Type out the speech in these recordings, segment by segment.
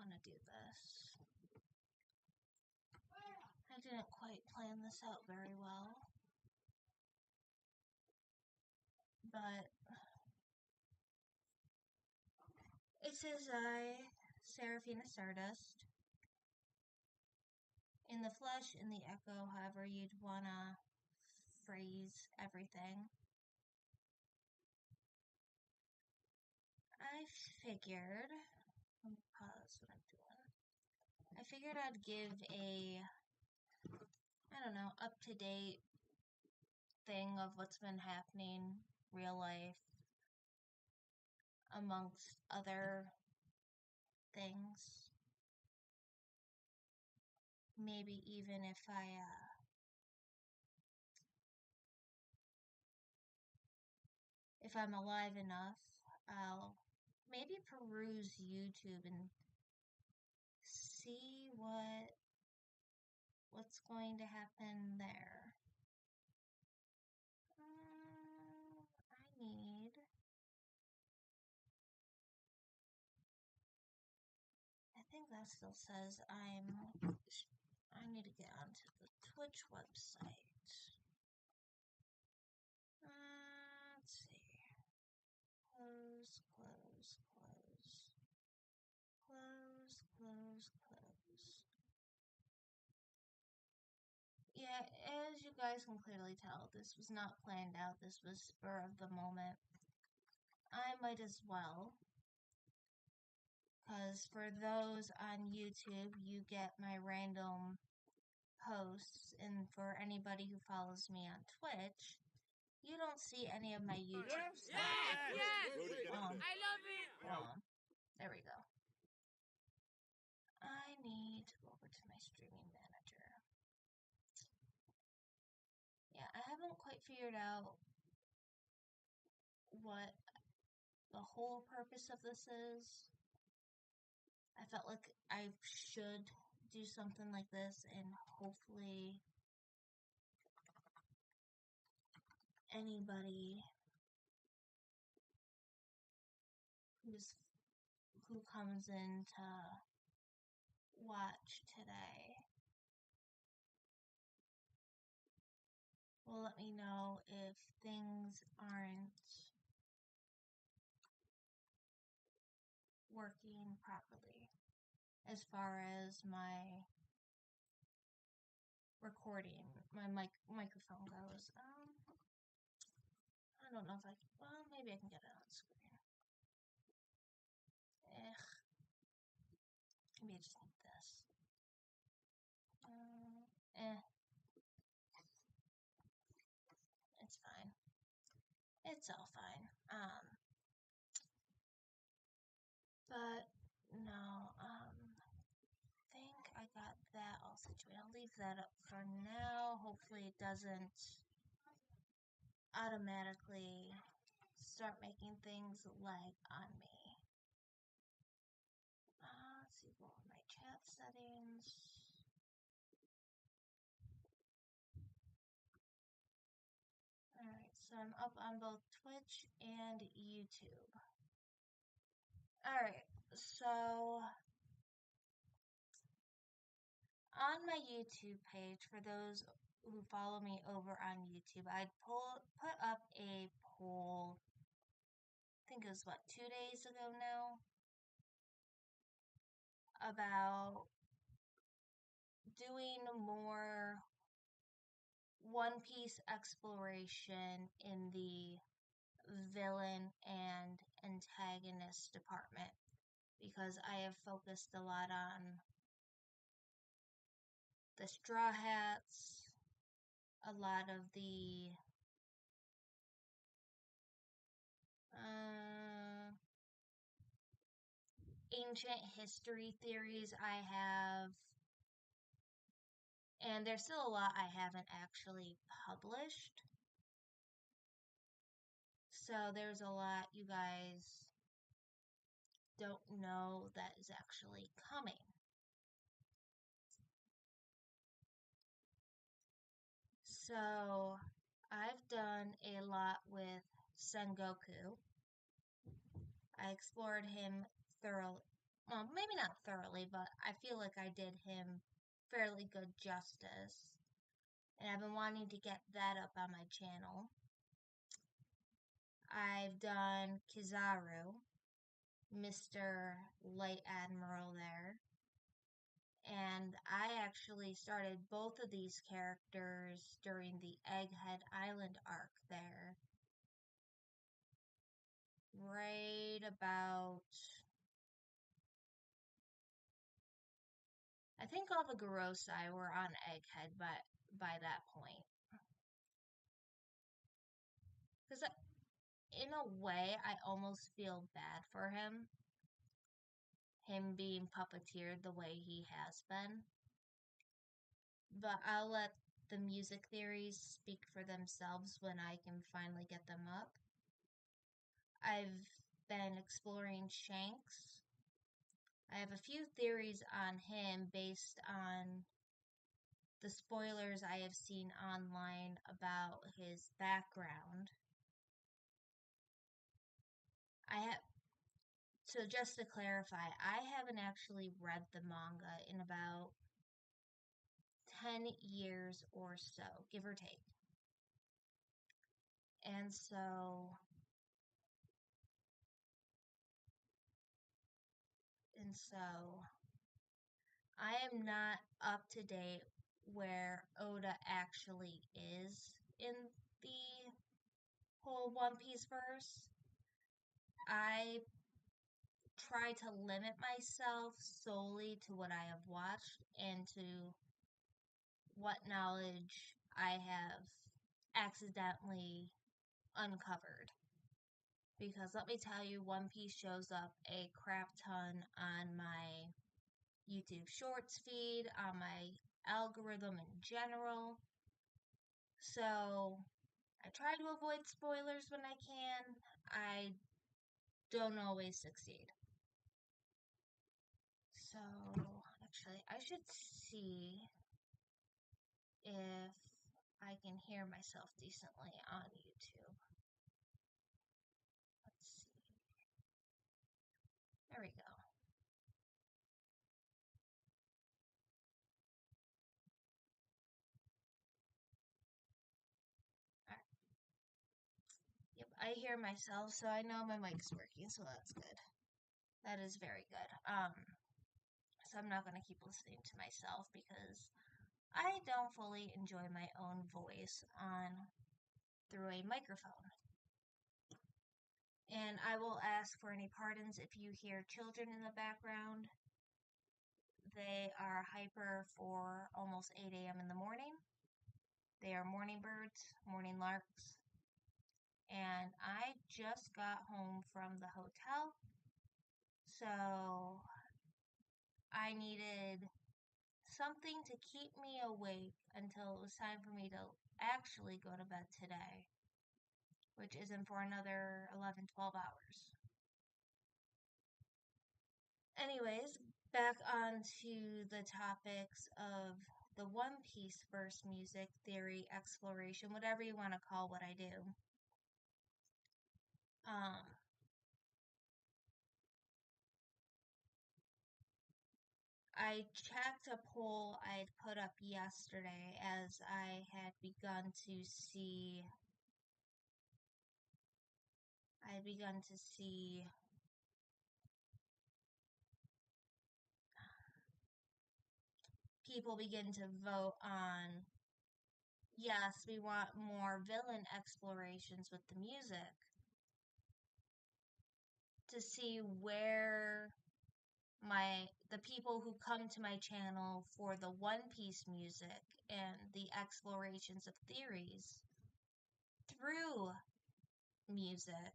want to do this. I didn't quite plan this out very well. But it says I, Seraphina Stardust, in the flesh, in the echo, however you'd wanna phrase everything. I figured, let me pause what I'm doing. I figured I'd give a, I don't know, up-to-date thing of what's been happening, real life, amongst other things. Maybe even if if I'm alive enough, I'll maybe peruse YouTube and see what's going to happen there. I think that still says I need to get onto the Twitch website. Let's see. Close, close, close. Close, close, close. Yeah, as you guys can clearly tell, this was not planned out. This was spur of the moment. I might as well. Because for those on YouTube, you get my random posts. And for anybody who follows me on Twitch, you don't see any of my YouTube stuff. Yes! I love it! There we go. I need to go over to my streaming manager. Yeah, I haven't quite figured out what the whole purpose of this is. I felt like I should do something like this, and hopefully anybody who comes in to watch today will let me know if things aren't working properly as far as my recording, my microphone goes. I don't know if I can, well, maybe I can get it on screen. Maybe I just need this. It's fine. It's all fine. But no, think I got that all situated. I'll leave that up for now. Hopefully it doesn't automatically start making things lag on me. Let's see, go over my chat settings. Alright, so I'm up on both Twitch and YouTube. Alright, so on my YouTube page, for those who follow me over on YouTube, I put up a poll, I think it was, 2 days ago now, about doing more One Piece exploration in the villain and antagonist department, because I have focused a lot on the Straw Hats, a lot of the ancient history theories I have, and there's still a lot I haven't actually published. So there's a lot you guys don't know that is actually coming. So I've done a lot with Sengoku. I explored him thoroughly. well, maybe not thoroughly, but I feel like I did him fairly good justice. And I've been wanting to get that up on my channel. I've done Kizaru, Mr. Light Admiral there. And I actually started both of these characters during the Egghead Island arc there. Right about... I think all the Gorosei were on Egghead by that point. Because in a way, I almost feel bad for him. Him being puppeteered the way he has been. But I'll let the music theories speak for themselves when I can finally get them up. I've been exploring Shanks. I have a few theories on him based on the spoilers I have seen online about his background. So just to clarify, I haven't actually read the manga in about 10 years or so, give or take. And so I am not up to date where Oda actually is in the whole One Piece verse. I try to limit myself solely to what I have watched and to what knowledge I have accidentally uncovered. Because let me tell you, One Piece shows up a crap ton on my YouTube Shorts feed, on my algorithm in general. So I try to avoid spoilers when I can. I don't always succeed. So actually, I should see if I can hear myself decently on YouTube. Let's see. There we go. Alright. Yep, I hear myself, so I know my mic's working, so that's good. That is very good. So I'm not going to keep listening to myself because I don't fully enjoy my own voice through a microphone. And I will ask for any pardons if you hear children in the background. They are hyper for almost 8 a.m. in the morning. They are morning birds, morning larks. And I just got home from the hotel, so I needed something to keep me awake until it was time for me to actually go to bed today, which isn't for another 11, 12 hours. Anyways, back on to the topics of the One Piece verse music, theory, exploration, whatever you want to call what I do. I checked a poll I had put up yesterday as I had begun to see people begin to vote on, yes, we want more villain explorations with the music, to see where the people who come to my channel for the One Piece music and the explorations of theories through music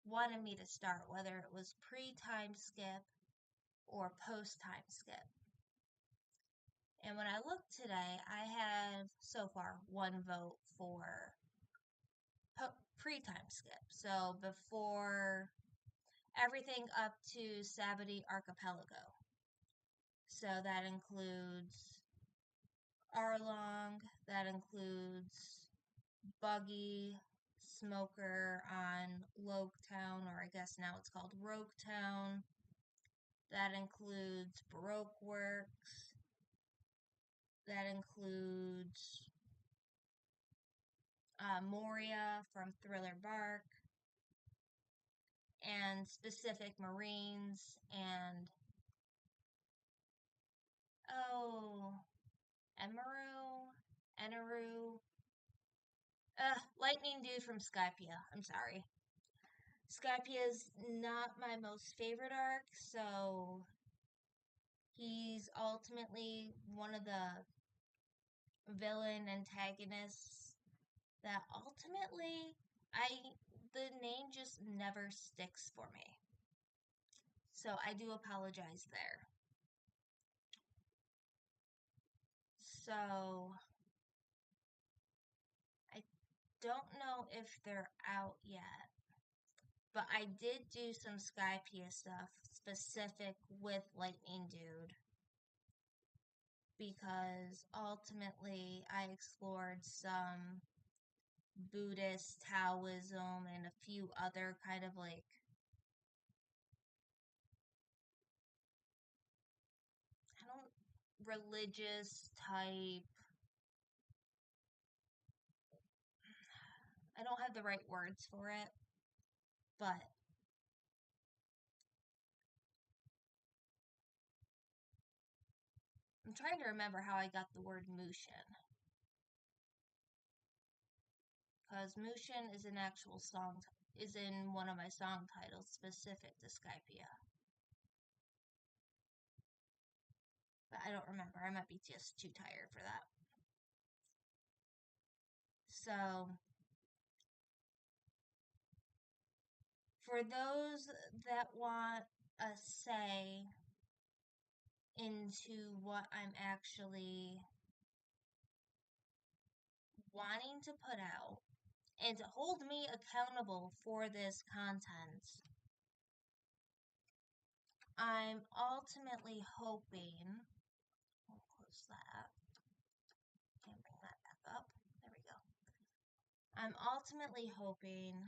wanted me to start, whether it was pre-time skip or post-time skip. And when I looked today, I have so far one vote for pre-time skip. So before everything up to Sabaody Archipelago. So that includes Arlong, that includes Buggy, Smoker on Loguetown, or I guess now it's called Roguetown. That includes Baroque works. That includes Moria from Thriller Bark, and specific Marines, and Eneru, Lightning Dude from Skypiea. I'm sorry. Skypiea is not my most favorite arc, so he's ultimately one of the villain antagonists that ultimately the name just never sticks for me. So I do apologize there. So I don't know if they're out yet, but I did do some Skypiea stuff specific with Lightning Dude, because ultimately I explored some Buddhist Taoism and a few other kind of like religious type. I don't have the right words for it, but I'm trying to remember how I got the word Mushin. Because Mushin is an actual song, is in one of my song titles specific to Skypiea. But I don't remember. I might be just too tired for that. So, for those that want a say into what I'm actually wanting to put out and to hold me accountable for this content, I'm ultimately hoping, we'll close that and bring that back up. There we go. I'm ultimately hoping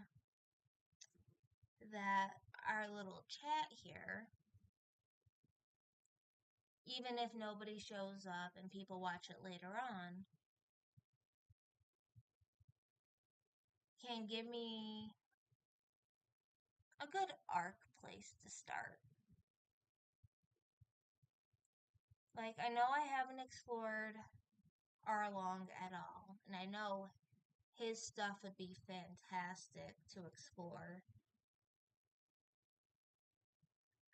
that our little chat here, even if nobody shows up and people watch it later on, can give me a good arc place to start. Like, I know I haven't explored Arlong at all, and I know his stuff would be fantastic to explore.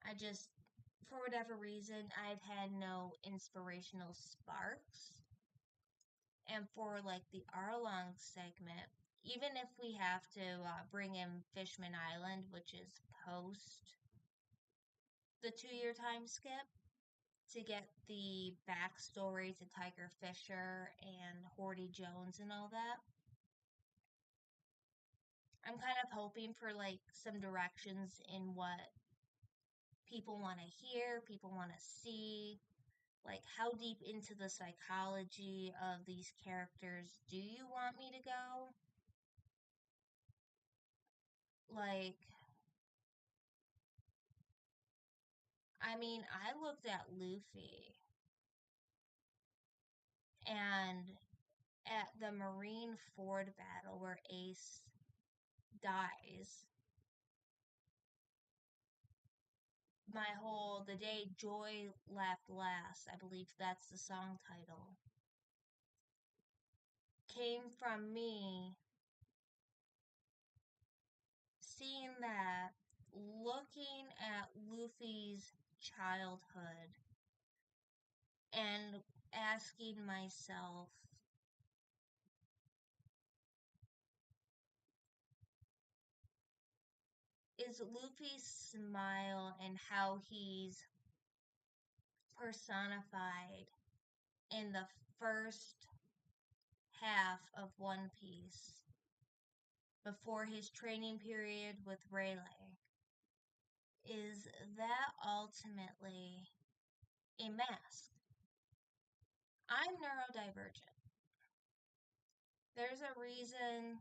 I just, for whatever reason, I've had no inspirational sparks. And for like the Arlong segment, even if we have to bring in Fishman Island, which is post the 2-year time skip, to get the backstory to Tiger Fisher and Horty Jones and all that, I'm kind of hoping for like some directions in what people want to hear, people want to see. Like, how deep into the psychology of these characters do you want me to go? Like, I mean, I looked at Luffy, and at the Marine Ford battle where Ace dies, the day Joy left last, I believe that's the song title, came from me seeing that, looking at Luffy's childhood, and asking myself, is Luffy's smile and how he's personified in the first half of One Piece before his training period with Rayleigh, is that ultimately a mask? I'm neurodivergent. There's a reason.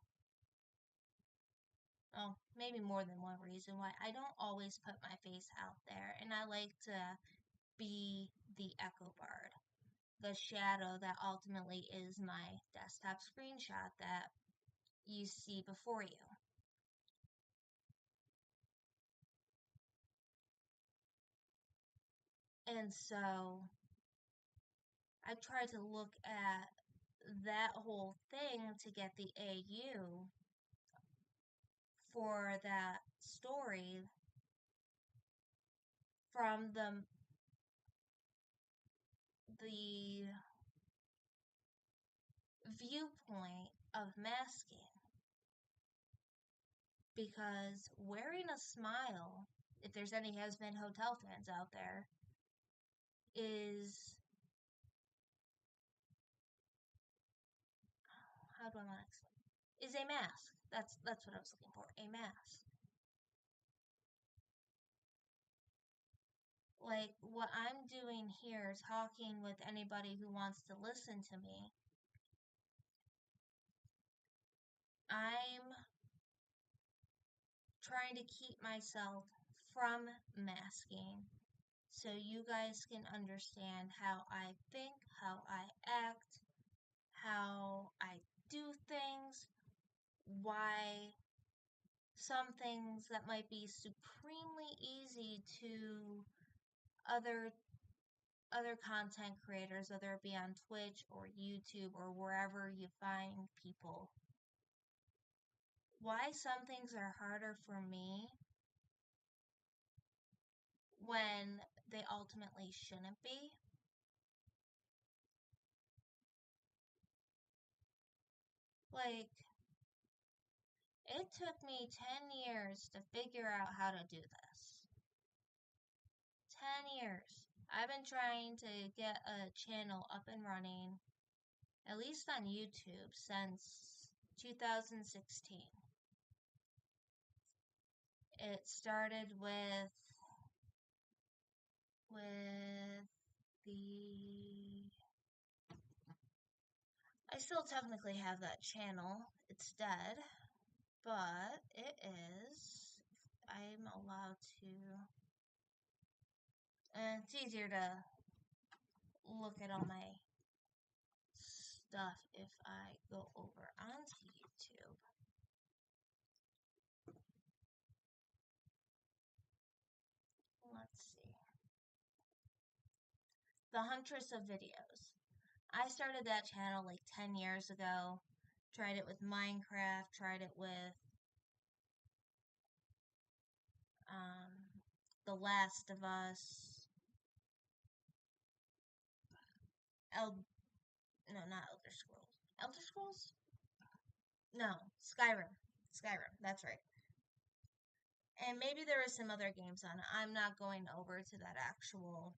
Oh, maybe more than one reason why I don't always put my face out there, and I like to be the Echo Bard, the shadow that ultimately is my desktop screenshot that you see before you. And so I tried to look at that whole thing to get the AU for that story from the viewpoint of masking. Because wearing a smile, if there's any Hazbin Hotel fans out there, is, how do I want to explain? Is a mask. That's what I was looking for. A mask. Like what I'm doing here, talking with anybody who wants to listen to me, I'm trying to keep myself from masking so you guys can understand how I think, how I act, how I do things, why some things that might be supremely easy to other content creators, whether it be on Twitch or YouTube or wherever you find people. Why some things are harder for me when they ultimately shouldn't be. Like, it took me 10 years to figure out how to do this. 10 years. I've been trying to get a channel up and running, at least on YouTube, since 2016. It started with the... I still technically have that channel. It's dead, but it is... I'm allowed to... And it's easier to look at all my stuff if I go over onto YouTube. Let's see. The Huntress of Videos. I started that channel like 10 years ago. Tried it with Minecraft, tried it with The Last of Us. No, not Elder Scrolls. Elder Scrolls? No, Skyrim. Skyrim, that's right. And maybe there are some other games on it. I'm not going over to that actual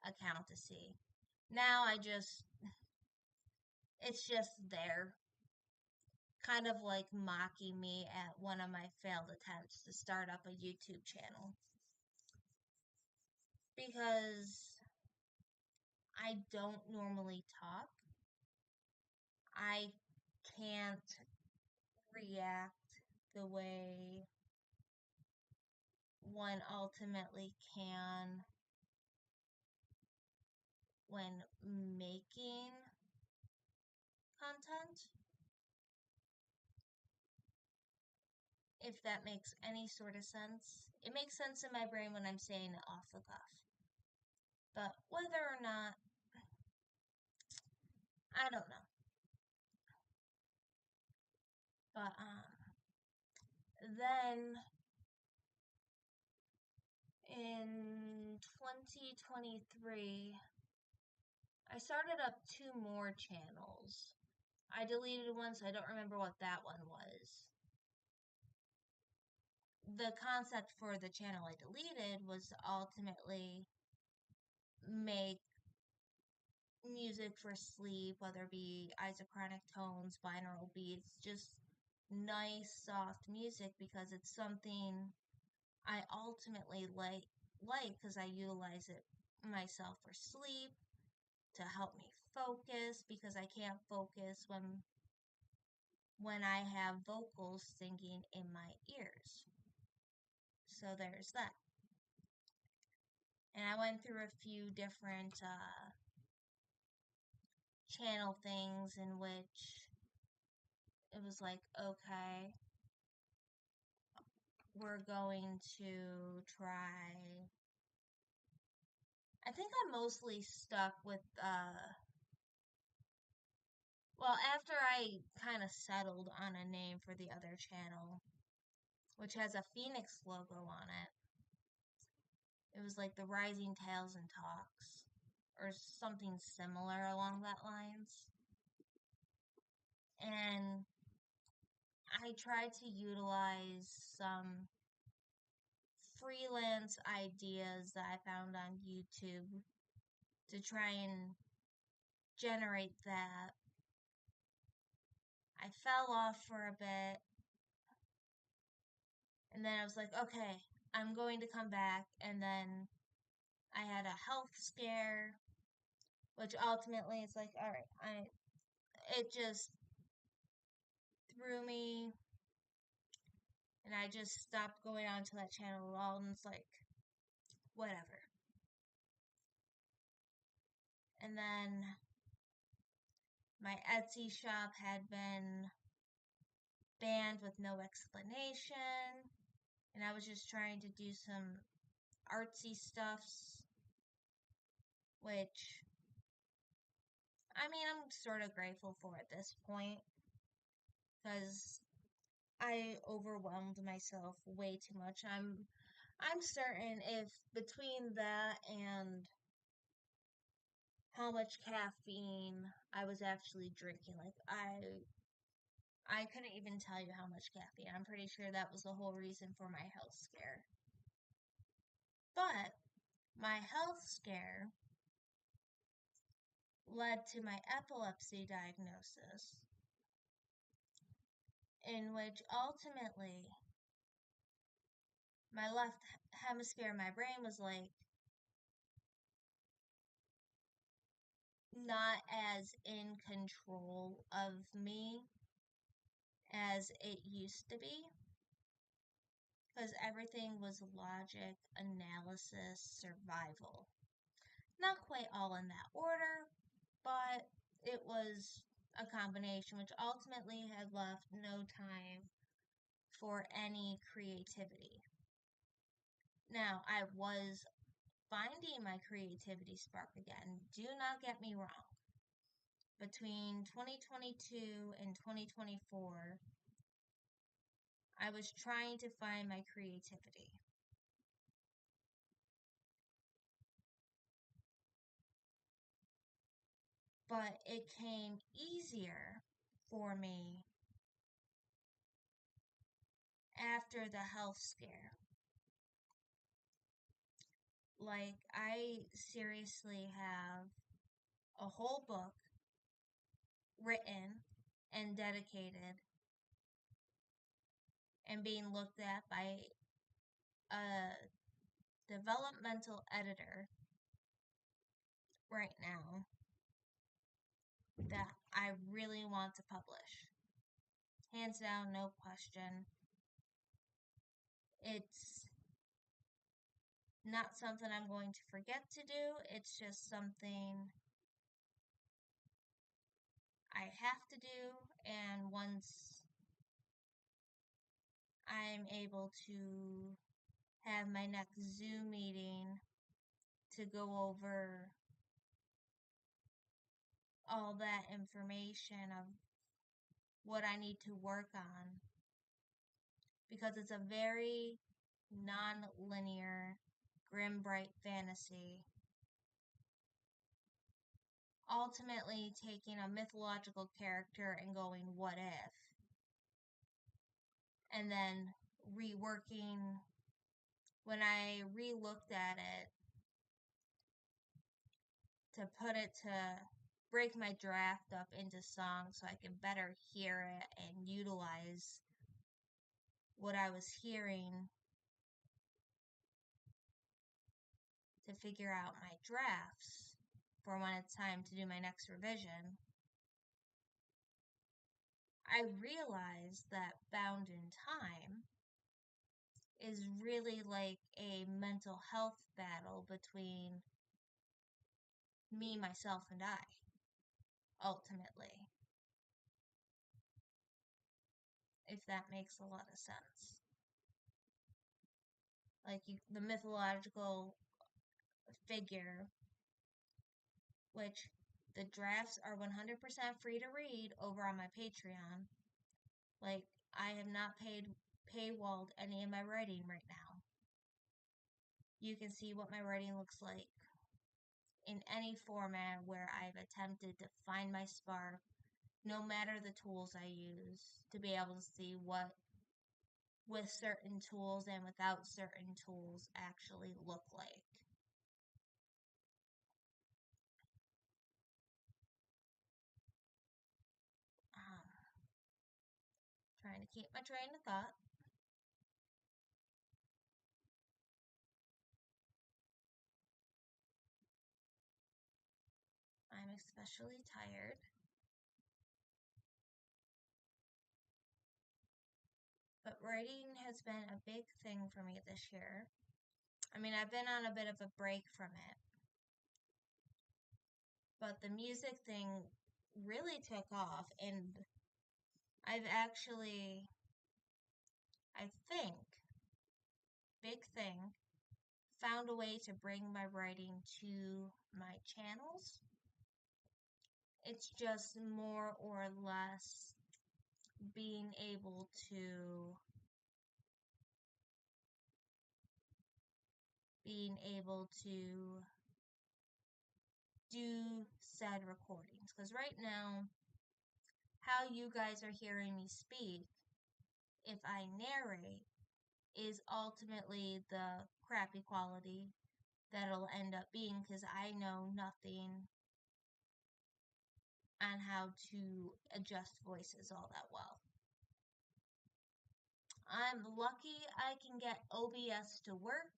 account to see. Now it's just there. Kind of like mocking me at one of my failed attempts to start up a YouTube channel. Because I don't normally talk. I can't react the way one ultimately can when making content. If that makes any sort of sense. It makes sense in my brain when I'm saying it off the cuff. But whether or not, I don't know. But, then in 2023, I started up 2 more channels. I deleted one, so I don't remember what that one was. The concept for the channel I deleted was to ultimately make music for sleep, whether it be isochronic tones, binaural beats, just nice, soft music, because it's something I ultimately like because I utilize it myself for sleep, to help me focus, because I can't focus when I have vocals singing in my ears. So there's that. And I went through a few different channel things in which it was like, okay, we're going to try. I think I mostly stuck with, well, after I kind of settled on a name for the other channel, which has a Phoenix logo on it. It was like the Rising Tales and Talks, or something similar along that lines. And I tried to utilize some freelance ideas that I found on YouTube to try and generate that. I fell off for a bit, and then I was like, okay, I'm going to come back, and then I had a health scare, which ultimately it's like, alright, it just threw me, and I just stopped going onto that channel at all, and it's like, whatever. And then my Etsy shop had been banned with no explanation, and I was just trying to do some artsy stuffs, which, I mean, I'm sort of grateful for at this point, because I overwhelmed myself way too much. I'm certain if between that and how much caffeine I was actually drinking, like I couldn't even tell you how much caffeine. I'm pretty sure that was the whole reason for my health scare. But my health scare led to my epilepsy diagnosis, in which ultimately my left hemisphere of my brain was like not as in control of me as it used to be, because everything was logic, analysis, survival. Not quite all in that order, but it was a combination which ultimately had left no time for any creativity. Now, I was finding my creativity spark again. Do not get me wrong. Between 2022 and 2024, I was trying to find my creativity. But it came easier for me after the health scare. Like, I seriously have a whole book written and dedicated and being looked at by a developmental editor right now that I really want to publish. Hands down, no question. It's not something I'm going to forget to do. It's just something I have to do, and once I'm able to have my next Zoom meeting to go over all that information of what I need to work on, because it's a very non-linear, grim, bright fantasy, ultimately taking a mythological character and going, what if? And then reworking. When I re-looked at it to put it to break my draft up into songs so I could better hear it and utilize what I was hearing to figure out my drafts for when it's time to do my next revision, I realized that Bound in Time is really like a mental health battle between me, myself, and I, ultimately. If that makes a lot of sense. Like the mythological figure, which the drafts are 100% free to read over on my Patreon. Like, I have not paywalled any of my writing right now. You can see what my writing looks like in any format where I've attempted to find my spark, no matter the tools I use, to be able to see what with certain tools and without certain tools actually look like. Trying to keep my train of thought. I'm especially tired. But writing has been a big thing for me this year. I mean, I've been on a bit of a break from it. But the music thing really took off, and I've actually, I think, big thing, found a way to bring my writing to my channels. It's just more or less being able to do said recordings. Because right now, how you guys are hearing me speak, if I narrate, is ultimately the crappy quality that it'll end up being, because I know nothing on how to adjust voices all that well. I'm lucky I can get OBS to work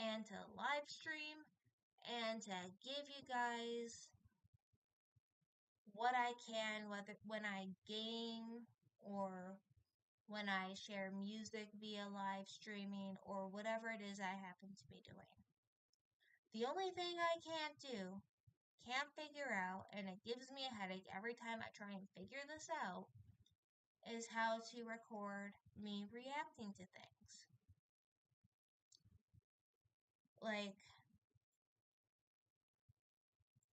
and to live stream and to give you guys what I can, whether when I game or when I share music via live streaming or whatever it is I happen to be doing. The only thing I can't figure out, and it gives me a headache every time I try and figure this out, is how to record me reacting to things. Like,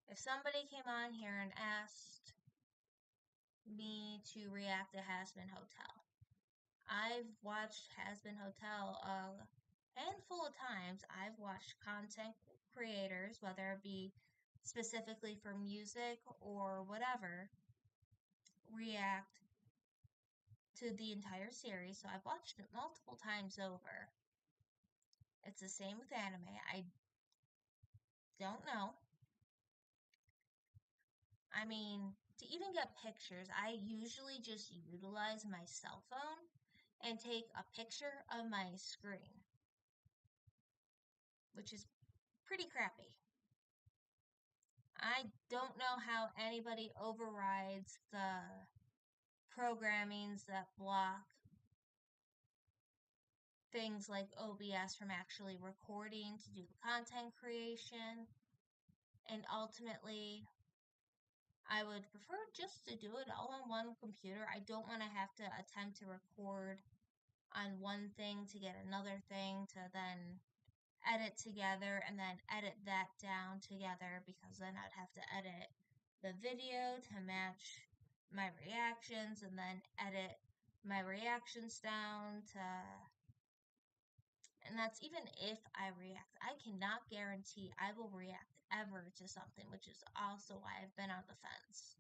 if somebody came on here and asked me to react to Hazbin Hotel, I've watched Hazbin Hotel a handful of times. I've watched content creators, whether it be specifically for music or whatever, react to the entire series. So I've watched it multiple times over. It's the same with anime. I don't know. I mean, to even get pictures, I usually just utilize my cell phone and take a picture of my screen, which is pretty crappy. I don't know how anybody overrides the programmings that block things like OBS from actually recording to do the content creation. And ultimately, I would prefer just to do it all on one computer. I don't want to have to attempt to record on one thing to get another thing to then edit together and then edit that down together, because then I'd have to edit the video to match my reactions and then edit my reactions down to, and that's even if I react. I cannot guarantee I will react ever to something, which is also why I've been on the fence.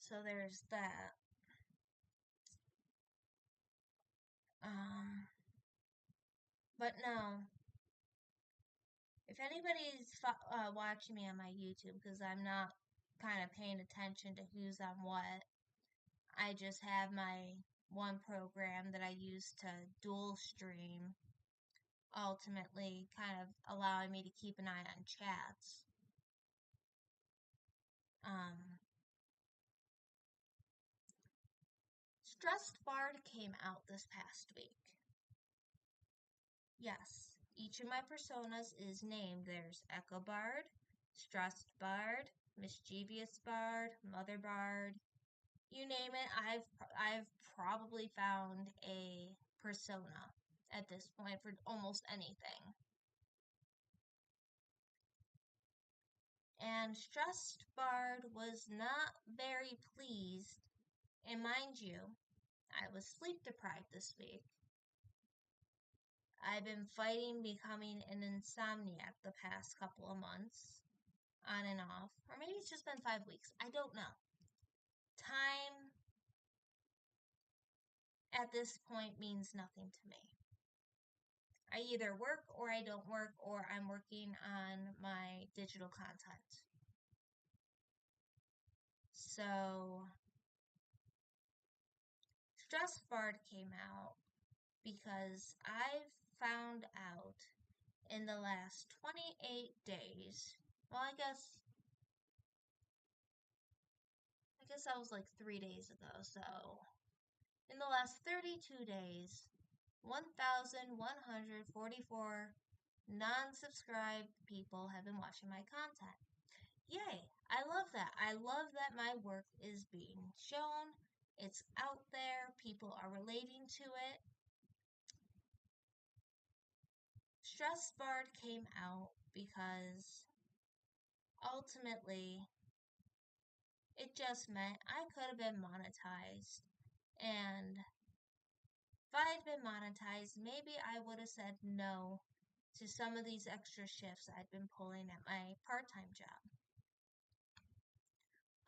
So there's that. But no, if anybody's watching me on my YouTube, because I'm not kind of paying attention to who's on what, I just have my one program that I use to dual stream, ultimately kind of allowing me to keep an eye on chats. Stressed Bard came out this past week. Yes, each of my personas is named. There's Echo Bard, Stressed Bard, Mischievous Bard, Mother Bard. You name it, I've probably found a persona at this point for almost anything. And Stressed Bard was not very pleased, and mind you, I was sleep deprived this week. I've been fighting becoming an insomniac the past couple of months, on and off, or maybe it's just been 5 weeks. I don't know. Time at this point means nothing to me. I either work or I don't work, or I'm working on my digital content. So, Stress Bard came out because I've found out in the last 28 days, well, I guess that was like 3 days ago, so in the last 32 days, 1,144 non-subscribed people have been watching my content. Yay! I love that. I love that my work is being shown. It's out there. People are relating to it. Stress Bard came out because ultimately it just meant I could have been monetized. And if I had been monetized, maybe I would have said no to some of these extra shifts I'd been pulling at my part-time job.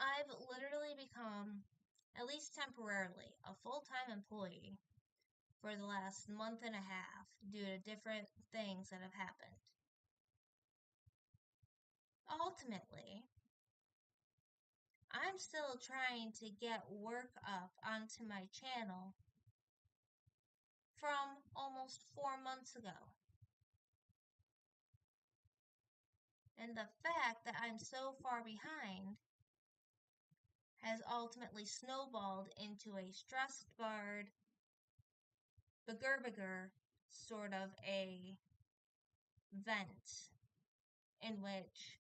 I've literally become, at least temporarily, a full-time employee for the last month and a half due to different things that have happened. Ultimately, I'm still trying to get work up onto my channel from almost 4 months ago. And the fact that I'm so far behind has ultimately snowballed into a Stressed Bard, Bigger sort of a vent in which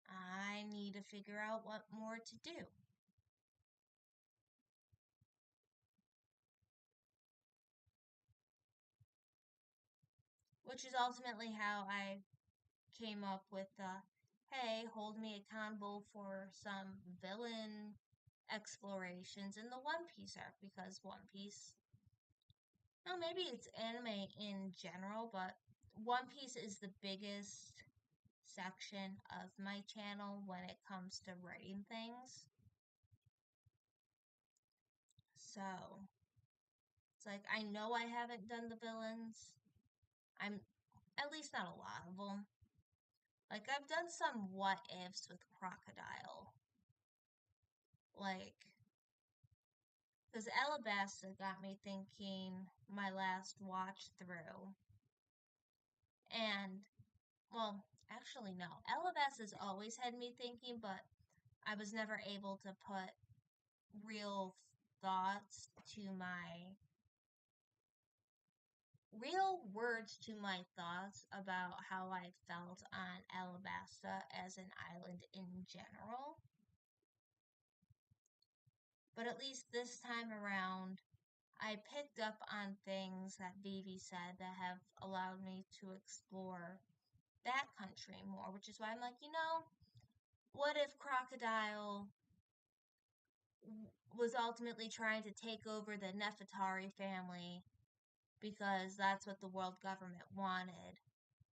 I need to figure out what more to do. Which is ultimately how I came up with the, hey, hold me accountable for some villain explorations in the One Piece arc, because One Piece, well, maybe it's anime in general, but One Piece is the biggest section of my channel when it comes to writing things. So, it's like, I know I haven't done the villains. I'm, at least not a lot of them. Like, I've done some what ifs with Crocodile. Like, because Alabasta got me thinking my last watch through. And, well, actually, no. Alabasta's always had me thinking, but I was never able to put real thoughts to my real words to my thoughts about how I felt on Alabasta as an island in general. But at least this time around, I picked up on things that Vivi said that have allowed me to explore that country more, which is why I'm like, what if Crocodile was ultimately trying to take over the Nefertari family because that's what the world government wanted,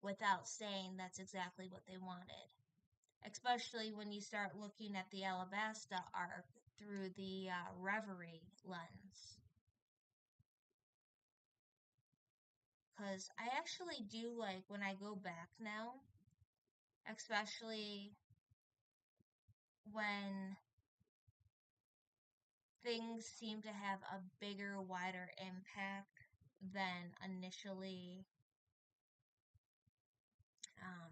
without saying that's exactly what they wanted. Especially when you start looking at the Alabasta arc through the Reverie lens. Because I actually do like, when I go back now, especially when things seem to have a bigger, wider impact than initially, how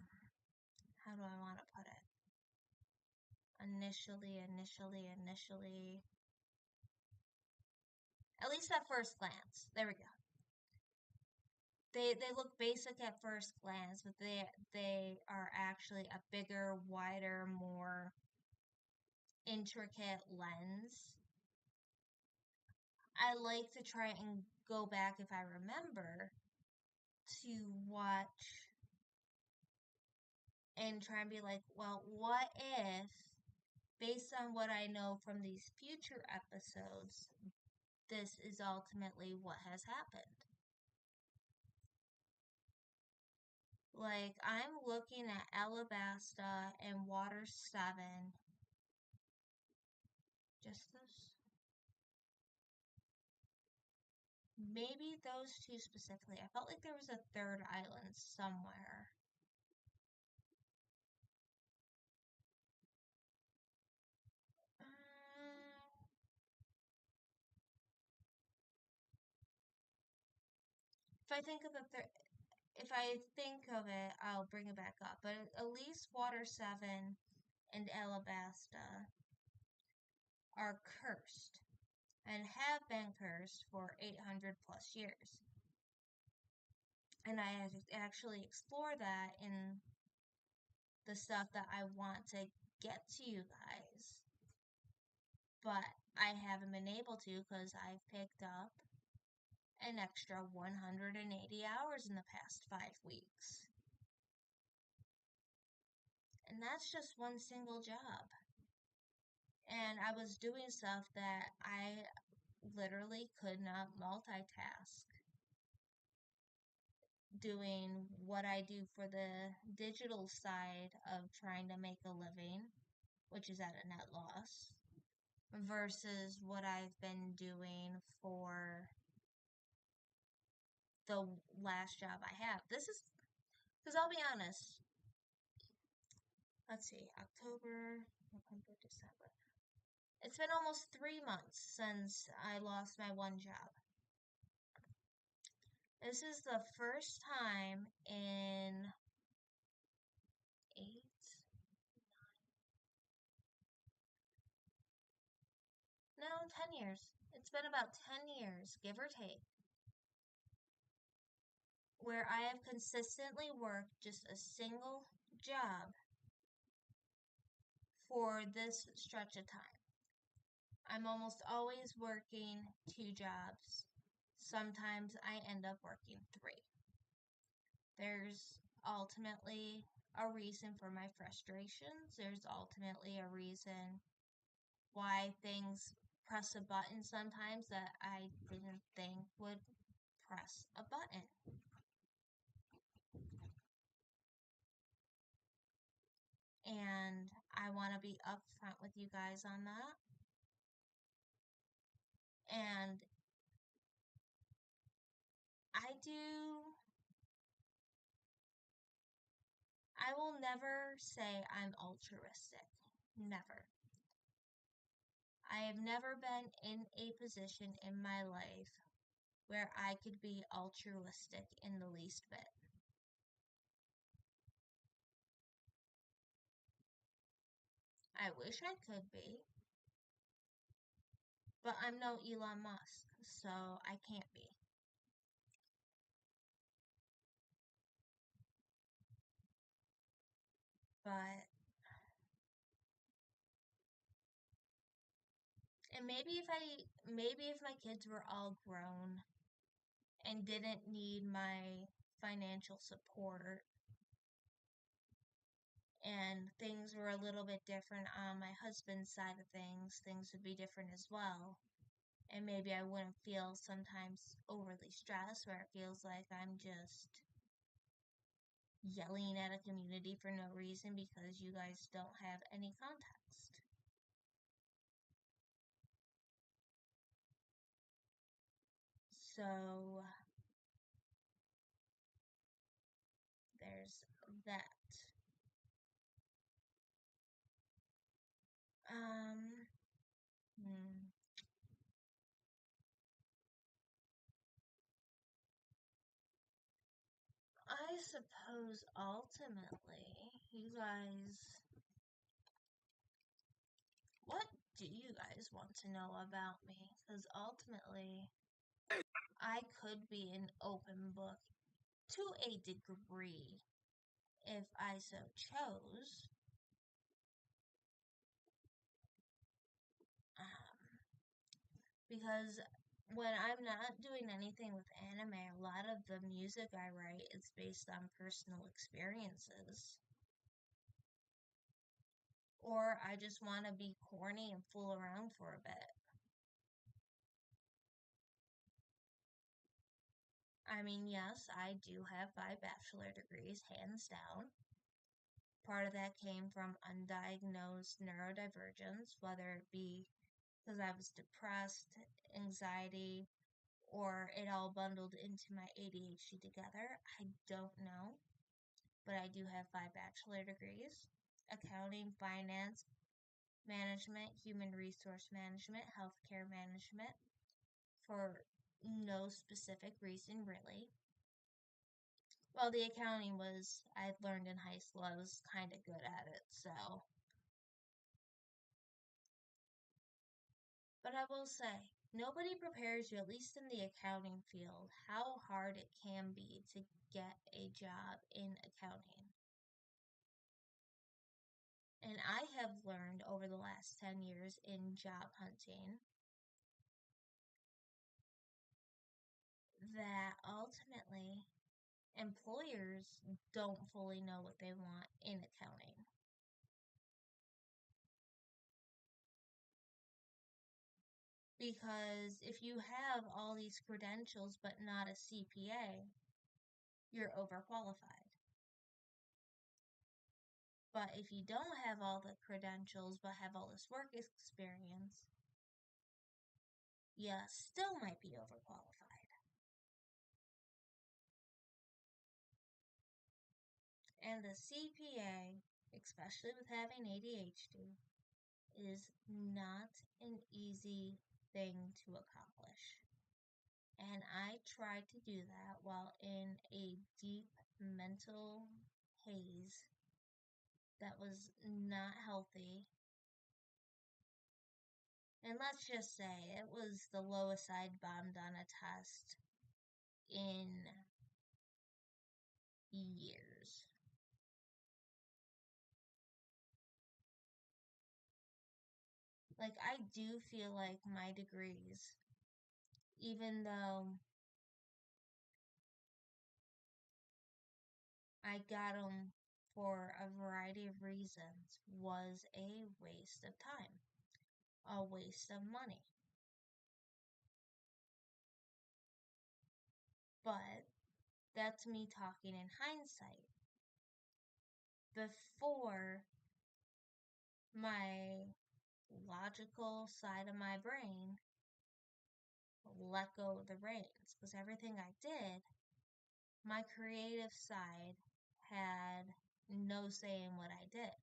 do I want to put it? initially. At least at first glance. There we go. They look basic at first glance, but they are actually a bigger, wider, more intricate lens. I like to try and go back, if I remember, to watch and try and be like, well, what if, based on what I know from these future episodes, this is ultimately what has happened? Like, I'm looking at Alabasta and Water 7. Just those. Maybe those two specifically. I felt like there was a third island somewhere. If I think of it, I'll bring it back up. But at least Water 7 and Alabasta are cursed and have been cursed for 800 plus years. And I actually explore that in the stuff that I want to get to you guys. But I haven't been able to because I've picked up an extra 180 hours in the past 5 weeks. And that's just one single job. And I was doing stuff that I literally could not multitask. Doing what I do for the digital side of trying to make a living, which is at a net loss, versus what I've been doing for the last job I have. This is, because I'll be honest, let's see, October, November, December. It's been almost 3 months since I lost my one job. This is the first time in 10 years. It's been about 10 years, give or take, where I have consistently worked just a single job for this stretch of time. I'm almost always working 2 jobs. Sometimes I end up working 3. There's ultimately a reason for my frustrations. There's ultimately a reason why things press a button sometimes that I didn't think would press a button. And I want to be upfront with you guys on that. And I will never say I'm altruistic. Never. I have never been in a position in my life where I could be altruistic in the least bit. I wish I could be, but I'm no Elon Musk, so I can't be. But, and maybe if my kids were all grown and didn't need my financial support, and things were a little bit different on my husband's side of things would be different as well. And maybe I wouldn't feel sometimes overly stressed where it feels like I'm just yelling at a community for no reason because you guys don't have any context. So there's that. I suppose ultimately you guys do you guys want to know about me? Because ultimately, I could be an open book to a degree if I so chose. Because when I'm not doing anything with anime, a lot of the music I write is based on personal experiences. Or I just want to be corny and fool around for a bit. I mean, yes, I do have 5 bachelor degrees, hands down. Part of that came from undiagnosed neurodivergence, whether it be because I was depressed, anxiety, or it all bundled into my ADHD together. I don't know. But I do have 5 bachelor degrees: accounting, finance, management, human resource management, healthcare management, for no specific reason, really. Well, the accounting was, I learned in high school, I was kind of good at it, so. But I will say, nobody prepares you, at least in the accounting field, how hard it can be to get a job in accounting. And I have learned over the last 10 years in job hunting that ultimately employers don't fully know what they want in accounting. Because if you have all these credentials but not a CPA, you're overqualified. But if you don't have all the credentials but have all this work experience, you still might be overqualified. And the CPA, especially with having ADHD, is not an easy thing to accomplish. And I tried to do that while in a deep mental haze that was not healthy. And let's just say it was the lowest I'd bombed on a test in years. Like, I do feel like my degrees, even though I got them for a variety of reasons, was a waste of time, a waste of money. But that's me talking in hindsight. Before, my logical side of my brain let go of the reins, because everything I did, my creative side had no say in what I did.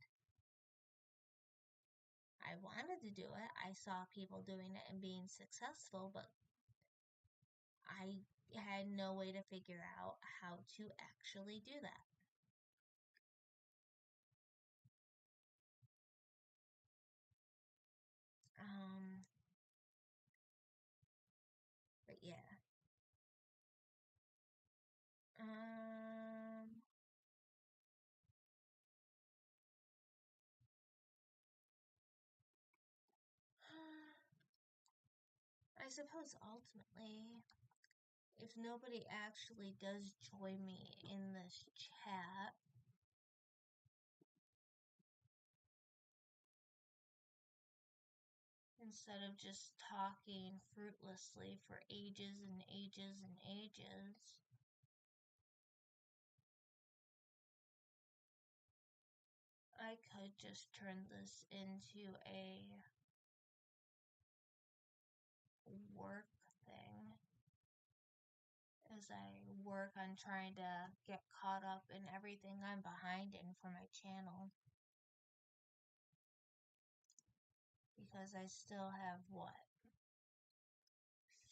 I wanted to do it. I saw people doing it and being successful, but I had no way to figure out how to actually do that. But yeah. I suppose ultimately, if nobody actually does join me in this chat, instead of just talking fruitlessly for ages and ages and ages, I could just turn this into a work thing as I work on trying to get caught up in everything I'm behind in for my channel. Because I still have, what,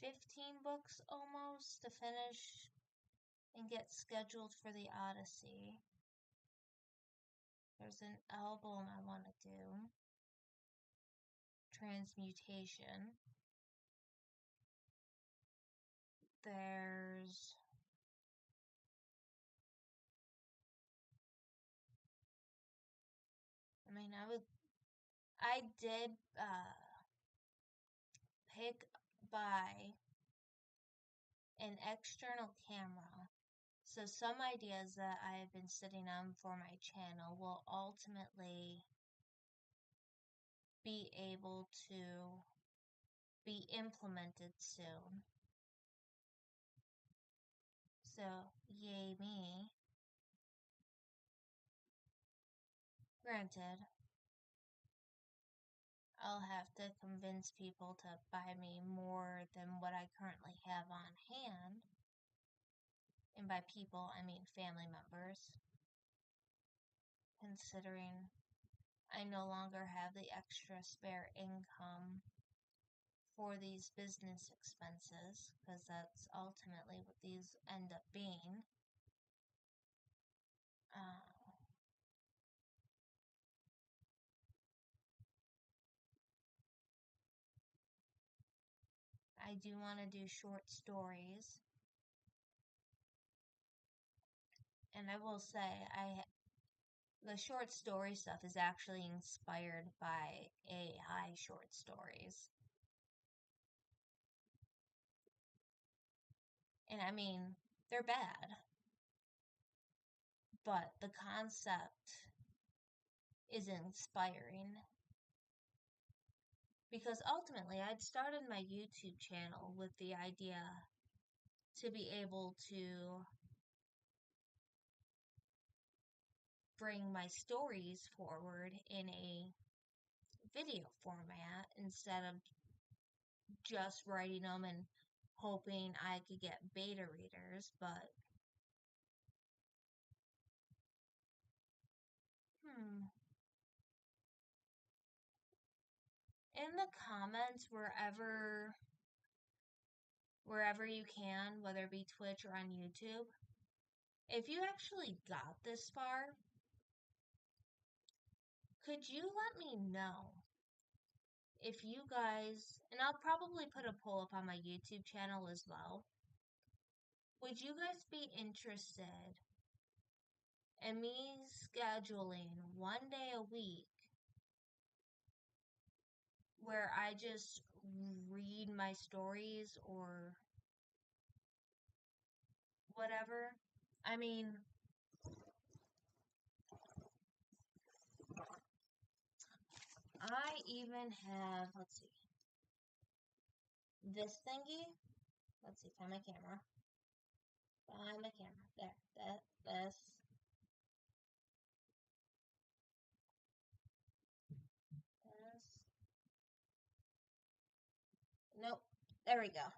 15 books almost to finish and get scheduled for the Odyssey. There's an album I want to do. transmutation. There's I did buy an external camera. So some ideas that I have been sitting on for my channel will ultimately be able to be implemented soon. So, yay me. Granted, I'll have to convince people to buy me more than what I currently have on hand. And by people, I mean family members. Considering I no longer have the extra spare income for these business expenses, because that's ultimately what these end up being. I do want to do short stories. And I will say, the short story stuff is actually inspired by AI short stories. And I mean, they're bad. But the concept is inspiring. Because ultimately, I'd started my YouTube channel with the idea to be able to bring my stories forward in a video format instead of just writing them and hoping I could get beta readers, but in the comments wherever you can, whether it be Twitch or on YouTube, if you actually got this far, could you let me know if you guys, and I'll probably put a poll up on my YouTube channel as well, would you guys be interested in me scheduling one day a week where I just read my stories or whatever? I mean, I even have, let's see, this thingy. Let's see, find my camera. Find my camera. There. This. Nope. There we go.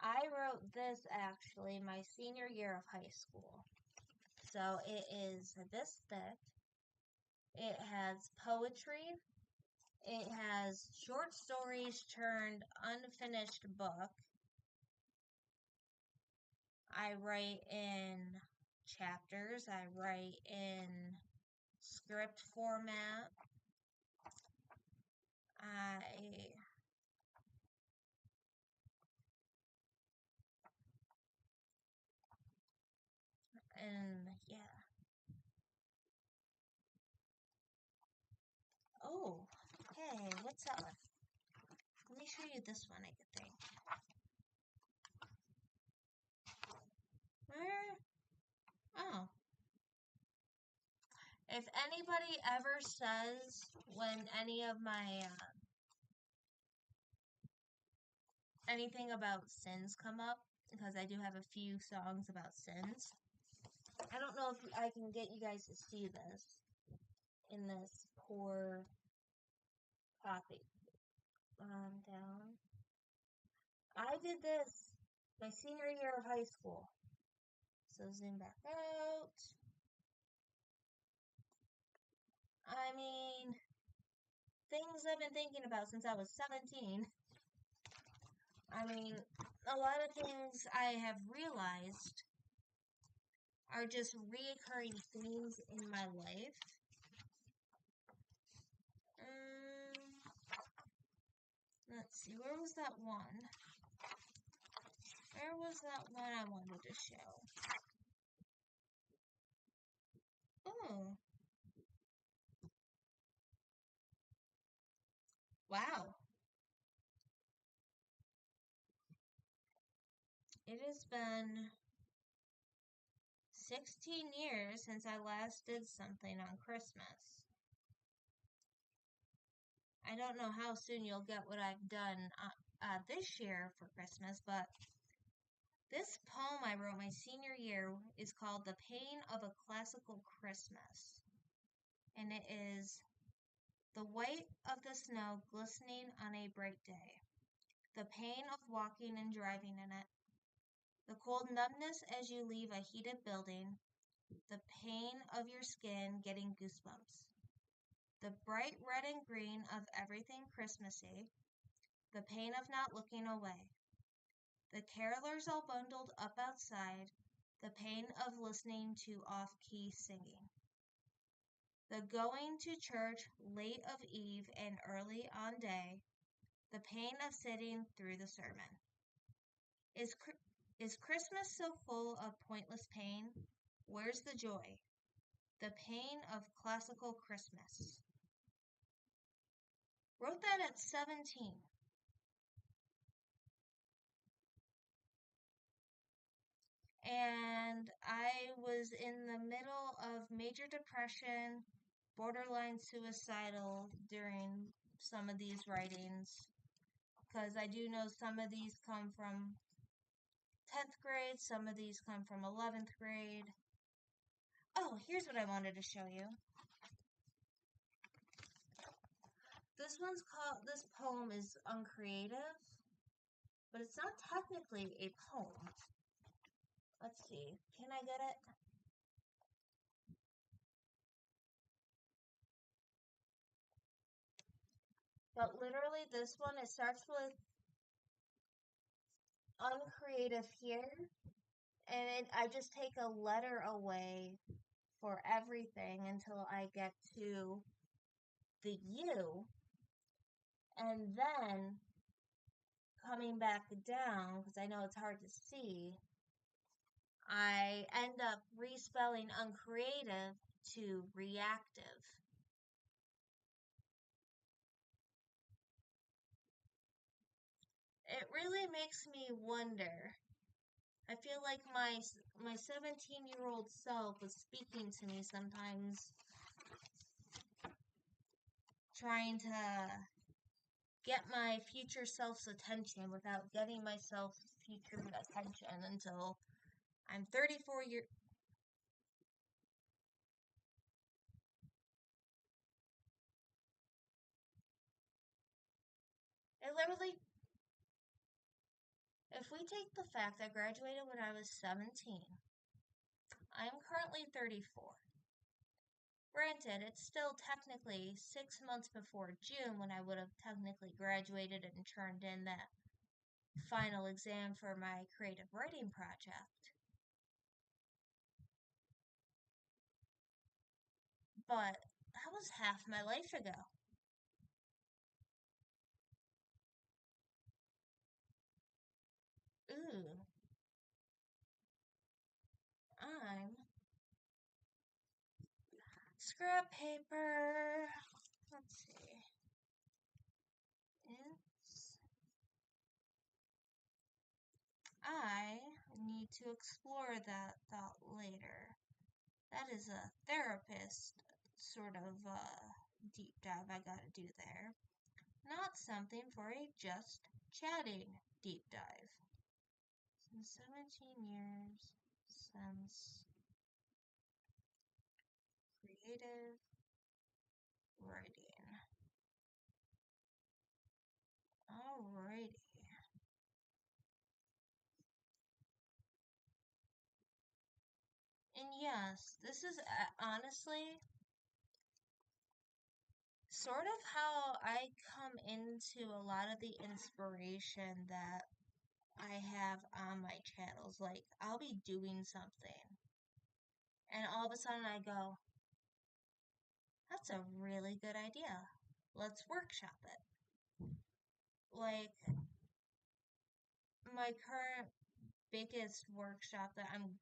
I wrote this actually my senior year of high school. So it is this thick. It has poetry. It has short stories turned unfinished book. I write in chapters. I write in script format. Yeah. Oh, hey, what's that one? Let me show you this one, I think. Where? Oh. If anybody ever says when any of my, anything about sins come up, because I do have a few songs about sins. I don't know if I can get you guys to see this in this poor copy. Down. I did this my senior year of high school. So zoom back out. I mean, things I've been thinking about since I was 17. I mean, a lot of things I have realized are just reoccurring themes in my life. let's see, where was that one? Where was that one I wanted to show? Oh. Wow. It has been 16 years since I last did something on Christmas. I don't know how soon you'll get what I've done this year for Christmas, but this poem I wrote my senior year is called The Pain of a Classical Christmas. And it is the white of the snow glistening on a bright day, the pain of walking and driving in it, the cold numbness as you leave a heated building, the pain of your skin getting goosebumps, the bright red and green of everything Christmassy, the pain of not looking away, the carolers all bundled up outside, the pain of listening to off-key singing, the going to church late of eve and early on day, the pain of sitting through the sermon. Is Christmas so full of pointless pain? Where's the joy? The pain of classical Christmas. Wrote that at 17. And I was in the middle of major depression, borderline suicidal during some of these writings, because I do know some of these come from 10th grade, some of these come from 11th grade. Oh, here's what I wanted to show you. This poem is uncreative, but it's not technically a poem. Let's see, can I get it? But literally this one, it starts with uncreative here, and I just take a letter away for everything until I get to the U, and then coming back down, because I know it's hard to see, I end up respelling uncreative to reactive. It really makes me wonder. I feel like my 17-year-old self was speaking to me sometimes, trying to get my future self's attention without getting myself future attention until I'm 34 years. It literally, if we take the fact I graduated when I was 17, I am currently 34. Granted, it's still technically 6 months before June when I would have technically graduated and turned in that final exam for my creative writing project. But that was half my life ago. Ooh. I'm scrap paper. Let's see. I need to explore that thought later. That is a therapist sort of deep dive I gotta do there. Not something for a just chatting deep dive. Since 17 years since creative writing. Alrighty. And yes, this is honestly sort of how I come into a lot of the inspiration that I have on my channels. Like, I'll be doing something, and all of a sudden I go, that's a really good idea. Let's workshop it. like, my current biggest workshop that I'm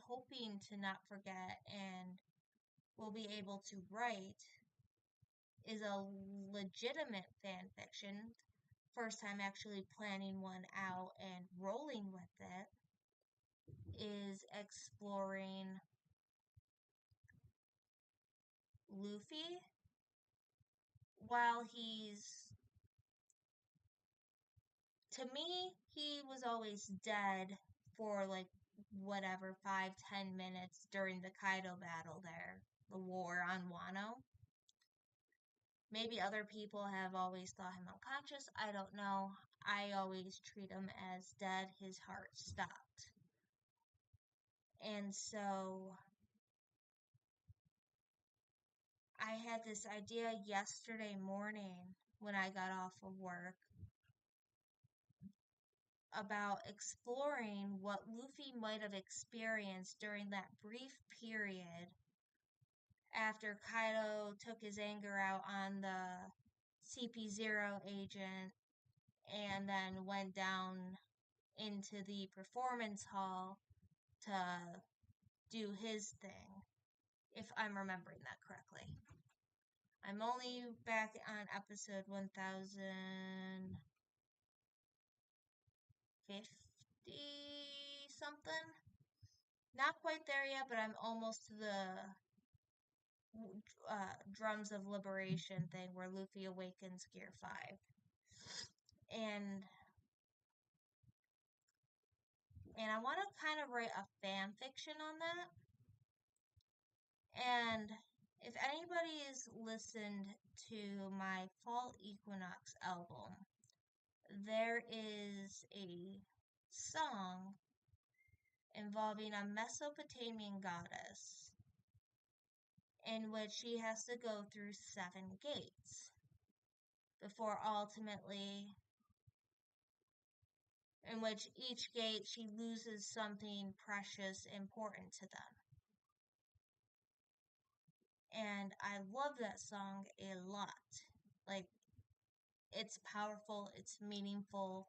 hoping to not forget and will be able to write is a legitimate fan fiction. First time actually planning one out and rolling with it is exploring Luffy while to me, he was always dead for like whatever 5-10 minutes during the Kaido battle there, the war on Wano. Maybe other people have always thought him unconscious. I don't know. I always treat him as dead. His heart stopped. And so I had this idea yesterday morning when I got off of work about exploring what Luffy might have experienced during that brief period after Kaido took his anger out on the CP0 agent and then went down into the performance hall to do his thing, if I'm remembering that correctly. I'm only back on episode 1050 something. Not quite there yet, but I'm almost to the Drums of Liberation thing where Luffy awakens Gear 5. And I want to kind of write a fan fiction on that. And if anybody's listened to my Fall Equinox album, there is a song involving a Mesopotamian goddess in which she has to go through 7 gates before ultimately, in which each gate she loses something precious important to them. And I love that song a lot. Like, it's powerful, it's meaningful.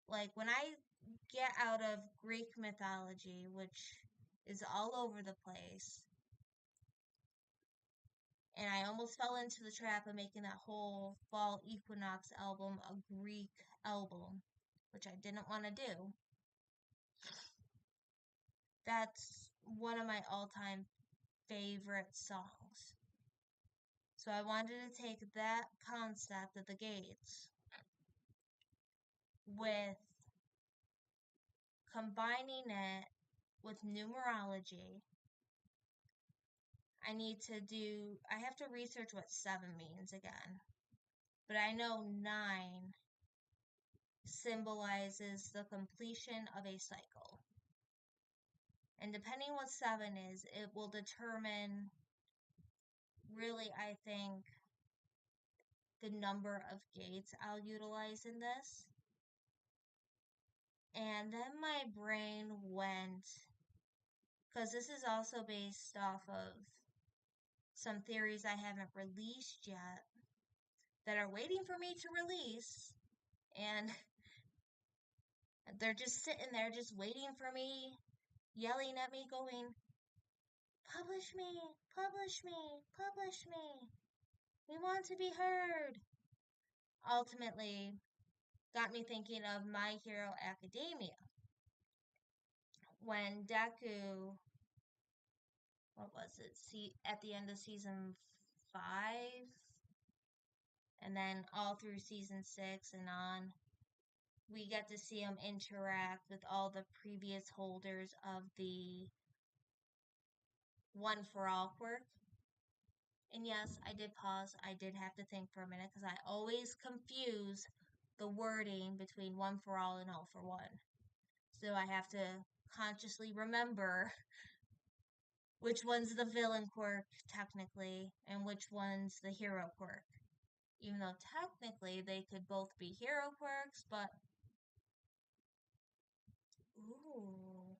Like, when I get out of Greek mythology, which is all over the place, and I almost fell into the trap of making that whole Fall Equinox album a Greek album, which I didn't want to do. That's one of my all-time favorite songs. So I wanted to take that concept of the gates with combining it with numerology. I have to research what 7 means again. But I know 9 symbolizes the completion of a cycle. And depending what 7 is, it will determine, really, I think, the number of gates I'll utilize in this. And then my brain went, because this is also based off of some theories I haven't released yet that are waiting for me to release, and they're just sitting there just waiting for me, yelling at me, going, publish me, publish me, publish me, we want to be heard. Ultimately got me thinking of My Hero Academia. When Deku, what was it, at the end of season 5, and then all through season 6 and on, we get to see him interact with all the previous holders of the One for All quirk. And yes, I did pause. I did have to think for a minute because I always confuse the wording between One for All and All for One. So I have to consciously remember which one's the villain quirk, technically, and which one's the hero quirk. Even though technically they could both be hero quirks, but... Ooh.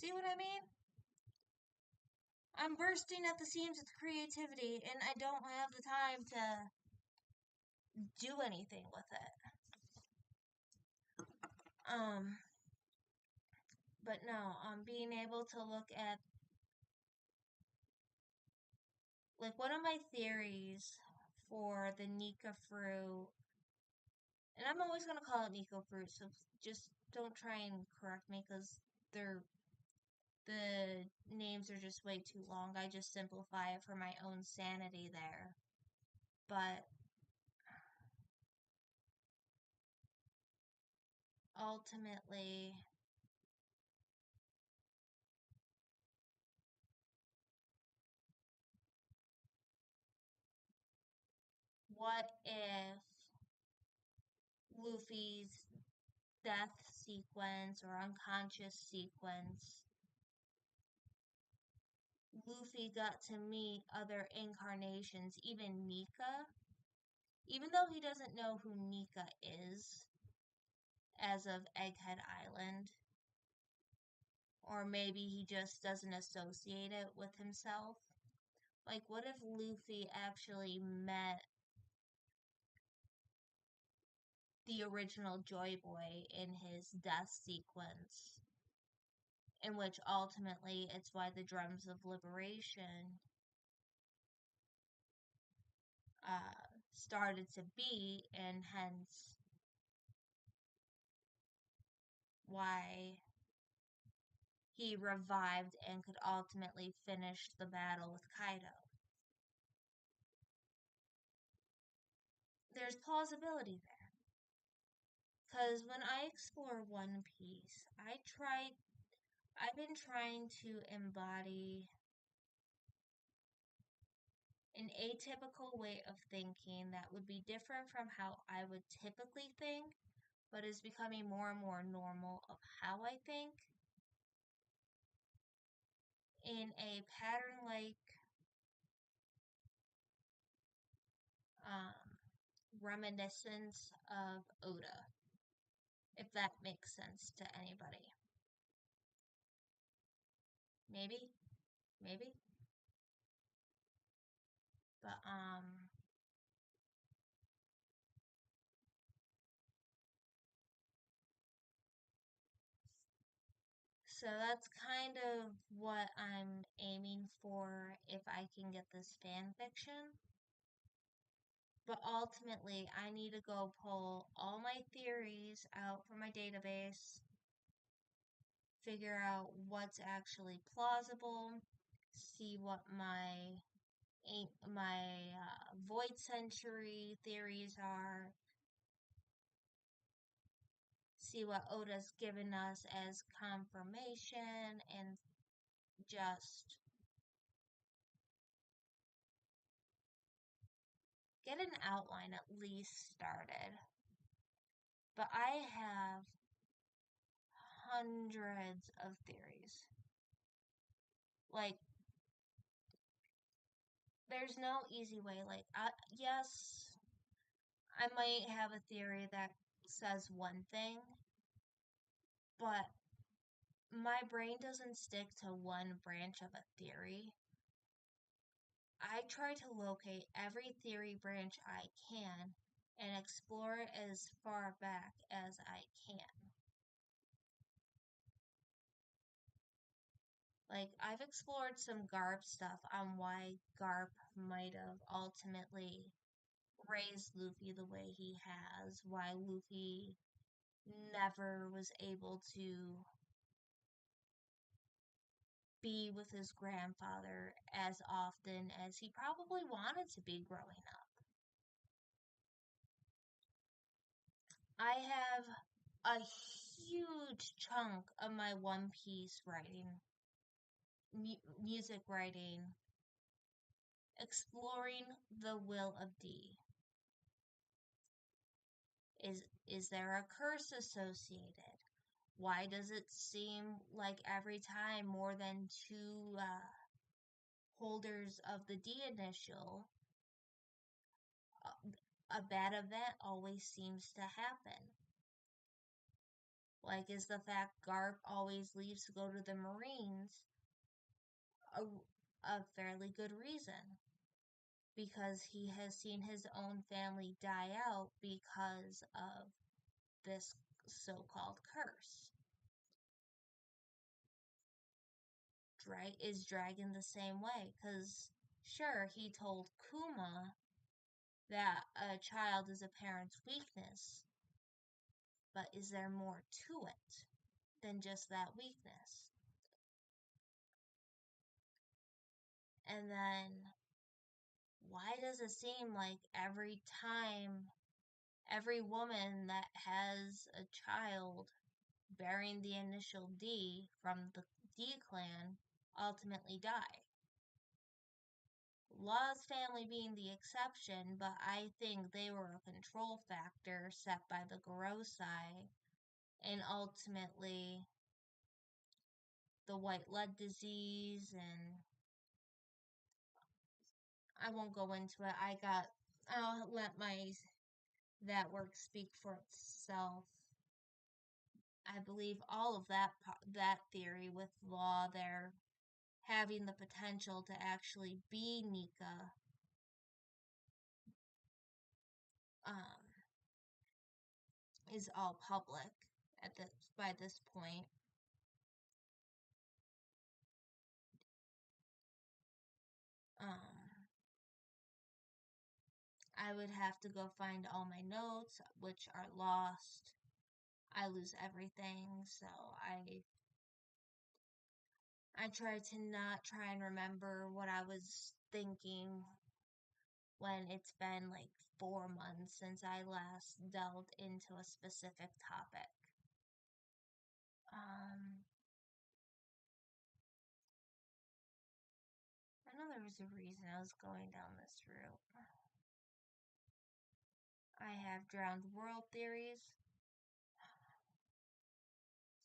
See what I mean? I'm bursting at the seams with creativity, and I don't have the time to do anything with it. But no, being able to look at, like, one of my theories for the Nika fruit, and I'm always gonna call it Nico fruit, so just don't try and correct me, because the names are just way too long. I just simplify it for my own sanity there. But ultimately, what if Luffy's death sequence or unconscious sequence, Luffy got to meet other incarnations, even Nika, even though he doesn't know who Nika is as of Egghead Island, or maybe he just doesn't associate it with himself. Like, what if Luffy actually met the original Joy Boy in his death sequence, in which ultimately it's why the Drums of Liberation started to be, and hence why he revived and could ultimately finish the battle with Kaido. There's plausibility there. Because when I explore One Piece, I've been trying to embody an atypical way of thinking that would be different from how I would typically think, but is becoming more and more normal of how I think, in a pattern like reminiscence of Oda, if that makes sense to anybody. Maybe? Maybe? But, so that's kind of what I'm aiming for if I can get this fan fiction. But ultimately, I need to go pull all my theories out from my database, figure out what's actually plausible, see what my Void Century theories are, see what Oda's given us as confirmation, and just get an outline at least started. But I have hundreds of theories. Like, there's no easy way. Like, yes, I might have a theory that says one thing, but my brain doesn't stick to one branch of a theory. I try to locate every theory branch I can and explore it as far back as I can. Like, I've explored some Garp stuff on why Garp might have ultimately raised Luffy the way he has, why Luffy never was able to be with his grandfather as often as he probably wanted to be growing up. I have a huge chunk of my One Piece writing, music writing, exploring the will of D. Is there a curse associated? Why does it seem like every time more than two holders of the D initial, a bad event always seems to happen? Like, is the fact Garp always leaves to go to the Marines a fairly good reason? Because he has seen his own family die out because of this so-called curse. Is Dragon the same way? Because, sure, he told Kuma that a child is a parent's weakness, but is there more to it than just that weakness? And then, why does it seem like every time, every woman that has a child bearing the initial D from the D clan ultimately die? Law's family being the exception, but I think they were a control factor set by the Gorosei, and ultimately the white blood disease, and I won't go into it. I'll let that work speak for itself. I believe all of that theory with Law there having the potential to actually be Nika is all public by this point. I would have to go find all my notes, which are lost. I lose everything, so I try to not try and remember what I was thinking when it's been like 4 months since I last delved into a specific topic. I know there was a reason I was going down this route. I have drowned world theories.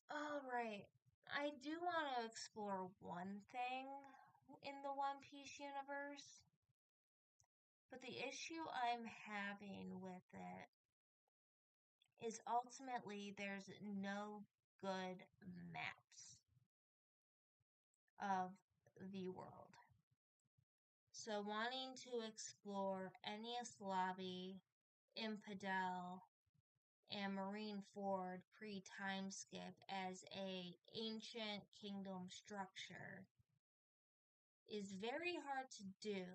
Alright, I do want to explore one thing in the One Piece universe, but the issue I'm having with it is ultimately there's no good maps of the world. So wanting to explore Enies Lobby, Infidel, and Marineford pre-time skip as a ancient kingdom structure is very hard to do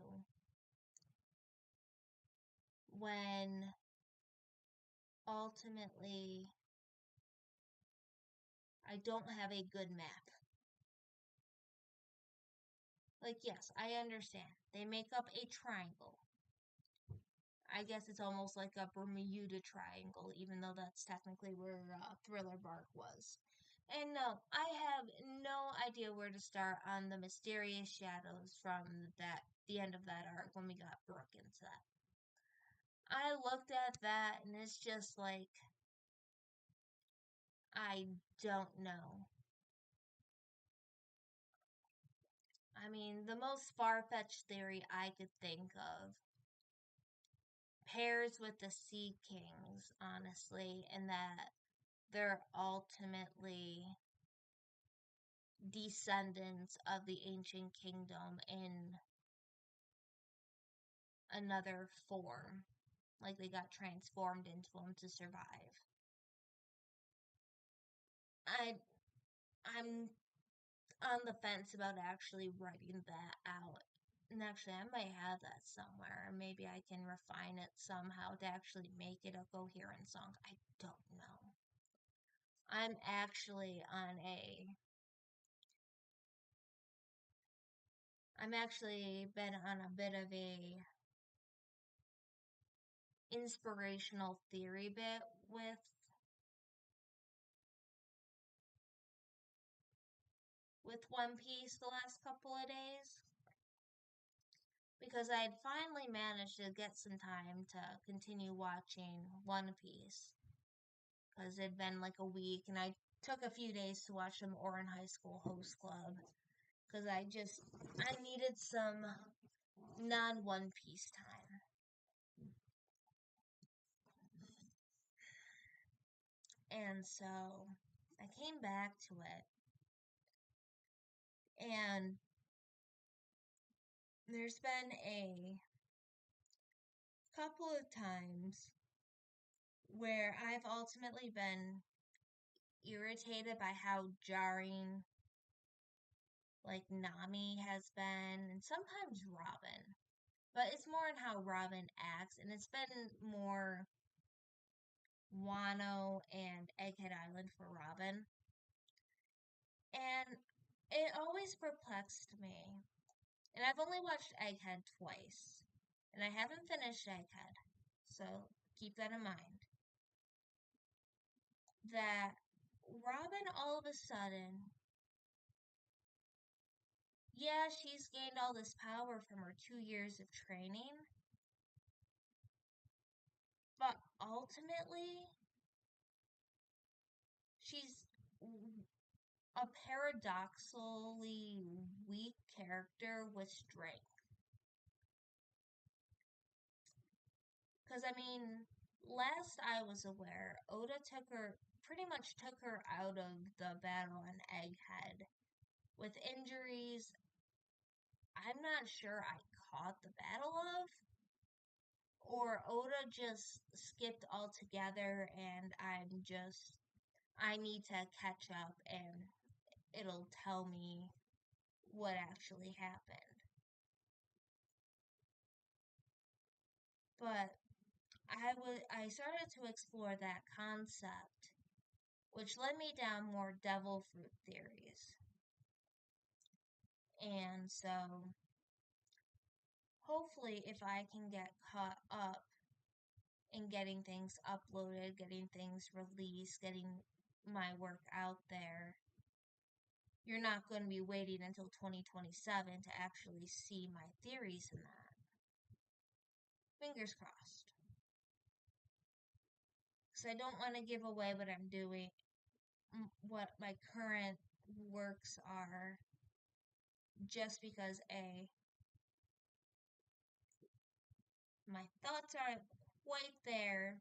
when ultimately I don't have a good map. Like, yes, I understand. They make up a triangle. I guess it's almost like a Bermuda Triangle, even though that's technically where Thriller Bark was. And no, I have no idea where to start on the mysterious shadows from the end of that arc when we got Brook into that. I looked at that and it's just like, I don't know. I mean, the most far-fetched theory I could think of pairs with the Sea Kings, honestly, and that they're ultimately descendants of the ancient kingdom in another form. Like they got transformed into them to survive. I'm on the fence about actually writing that out. And actually, I might have that somewhere. Maybe I can refine it somehow to actually make it a coherent song. I don't know. I'm actually been on a bit of a inspirational theory bit with One Piece the last couple of days. Because I had finally managed to get some time to continue watching One Piece. Because it had been like a week, and I took a few days to watch some Ouran High School Host Club. Because I needed some non-One Piece time. And so, I came back to it, and there's been a couple of times where I've ultimately been irritated by how jarring, like, Nami has been, and sometimes Robin. But it's more in how Robin acts, and it's been more Wano and Egghead Island for Robin. And it always perplexed me. And I've only watched Egghead twice. And I haven't finished Egghead. So keep that in mind. That Robin all of a sudden, yeah, she's gained all this power from her 2 years of training. But ultimately, she's a paradoxically weak character with strength. Because, I mean, last I was aware, Oda pretty much took her out of the battle on Egghead. With injuries, I'm not sure I caught the battle of, or Oda just skipped altogether and I need to catch up and it'll tell me what actually happened. But I started to explore that concept, which led me down more devil fruit theories. And so, hopefully, if I can get caught up in getting things uploaded, getting things released, getting my work out there, you're not going to be waiting until 2027 to actually see my theories in that. Fingers crossed. Because I don't want to give away what I'm doing, what my current works are, just because my thoughts aren't quite there,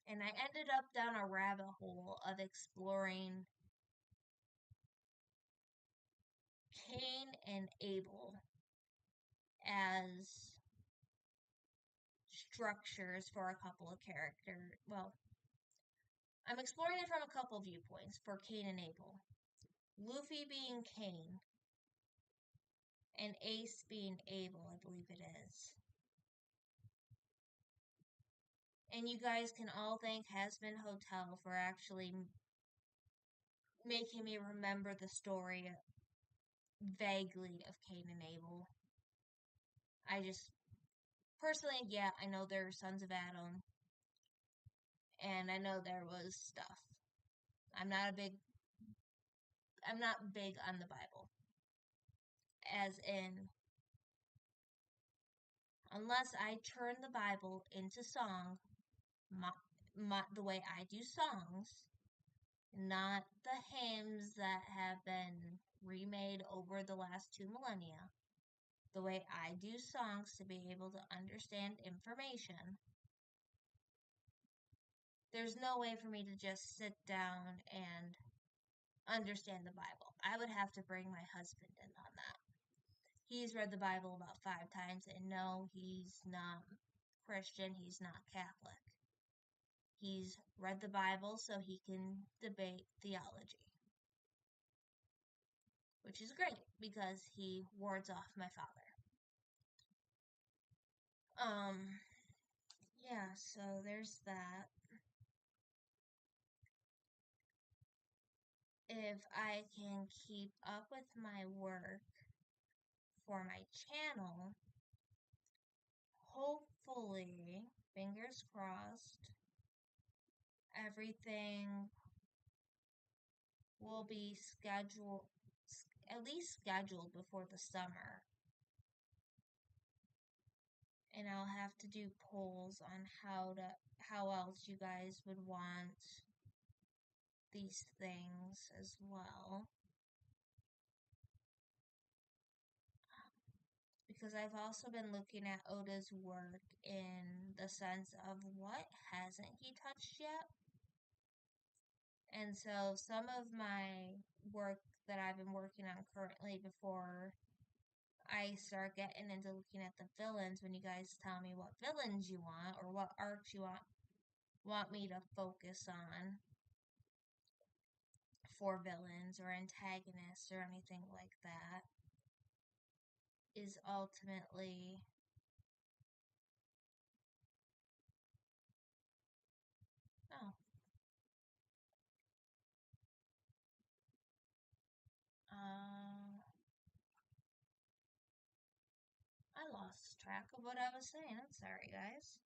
and I ended up down a rabbit hole of exploring Cain and Abel as structures for a couple of characters. Well, I'm exploring it from a couple viewpoints for Cain and Abel. Luffy being Cain, and Ace being Abel, I believe it is. And you guys can all thank Hazbin Hotel for actually making me remember the story vaguely of Cain and Abel. I just, personally, yeah, I know they're sons of Adam. And I know there was stuff. I'm not big on the Bible. As in, unless I turn the Bible into song, the way I do songs, not the hymns that have been remade over the last 2 millennia, the way I do songs to be able to understand information, there's no way for me to just sit down and understand the Bible. I would have to bring my husband in on that. He's read the Bible about 5 times, and no, he's not Christian, he's not Catholic. He's read the Bible so he can debate theology. Which is great, because he wards off my father. Yeah, so there's that. If I can keep up with my work for my channel, hopefully, fingers crossed, everything will be scheduled, at least scheduled before the summer. And I'll have to do polls on how else you guys would want these things as well. Because I've also been looking at Oda's work in the sense of what hasn't he touched yet? And so some of my work that I've been working on currently before I start getting into looking at the villains, when you guys tell me what villains you want or what arcs you want me to focus on for villains or antagonists or anything like that, is ultimately oh I lost track of what I was saying. I'm sorry, guys.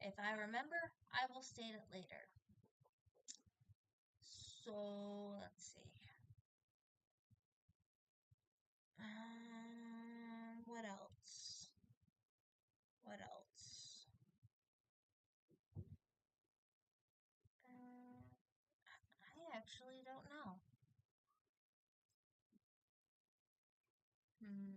If I remember, I will state it later. So, let's see. What else? What else? I actually don't know. Hmm.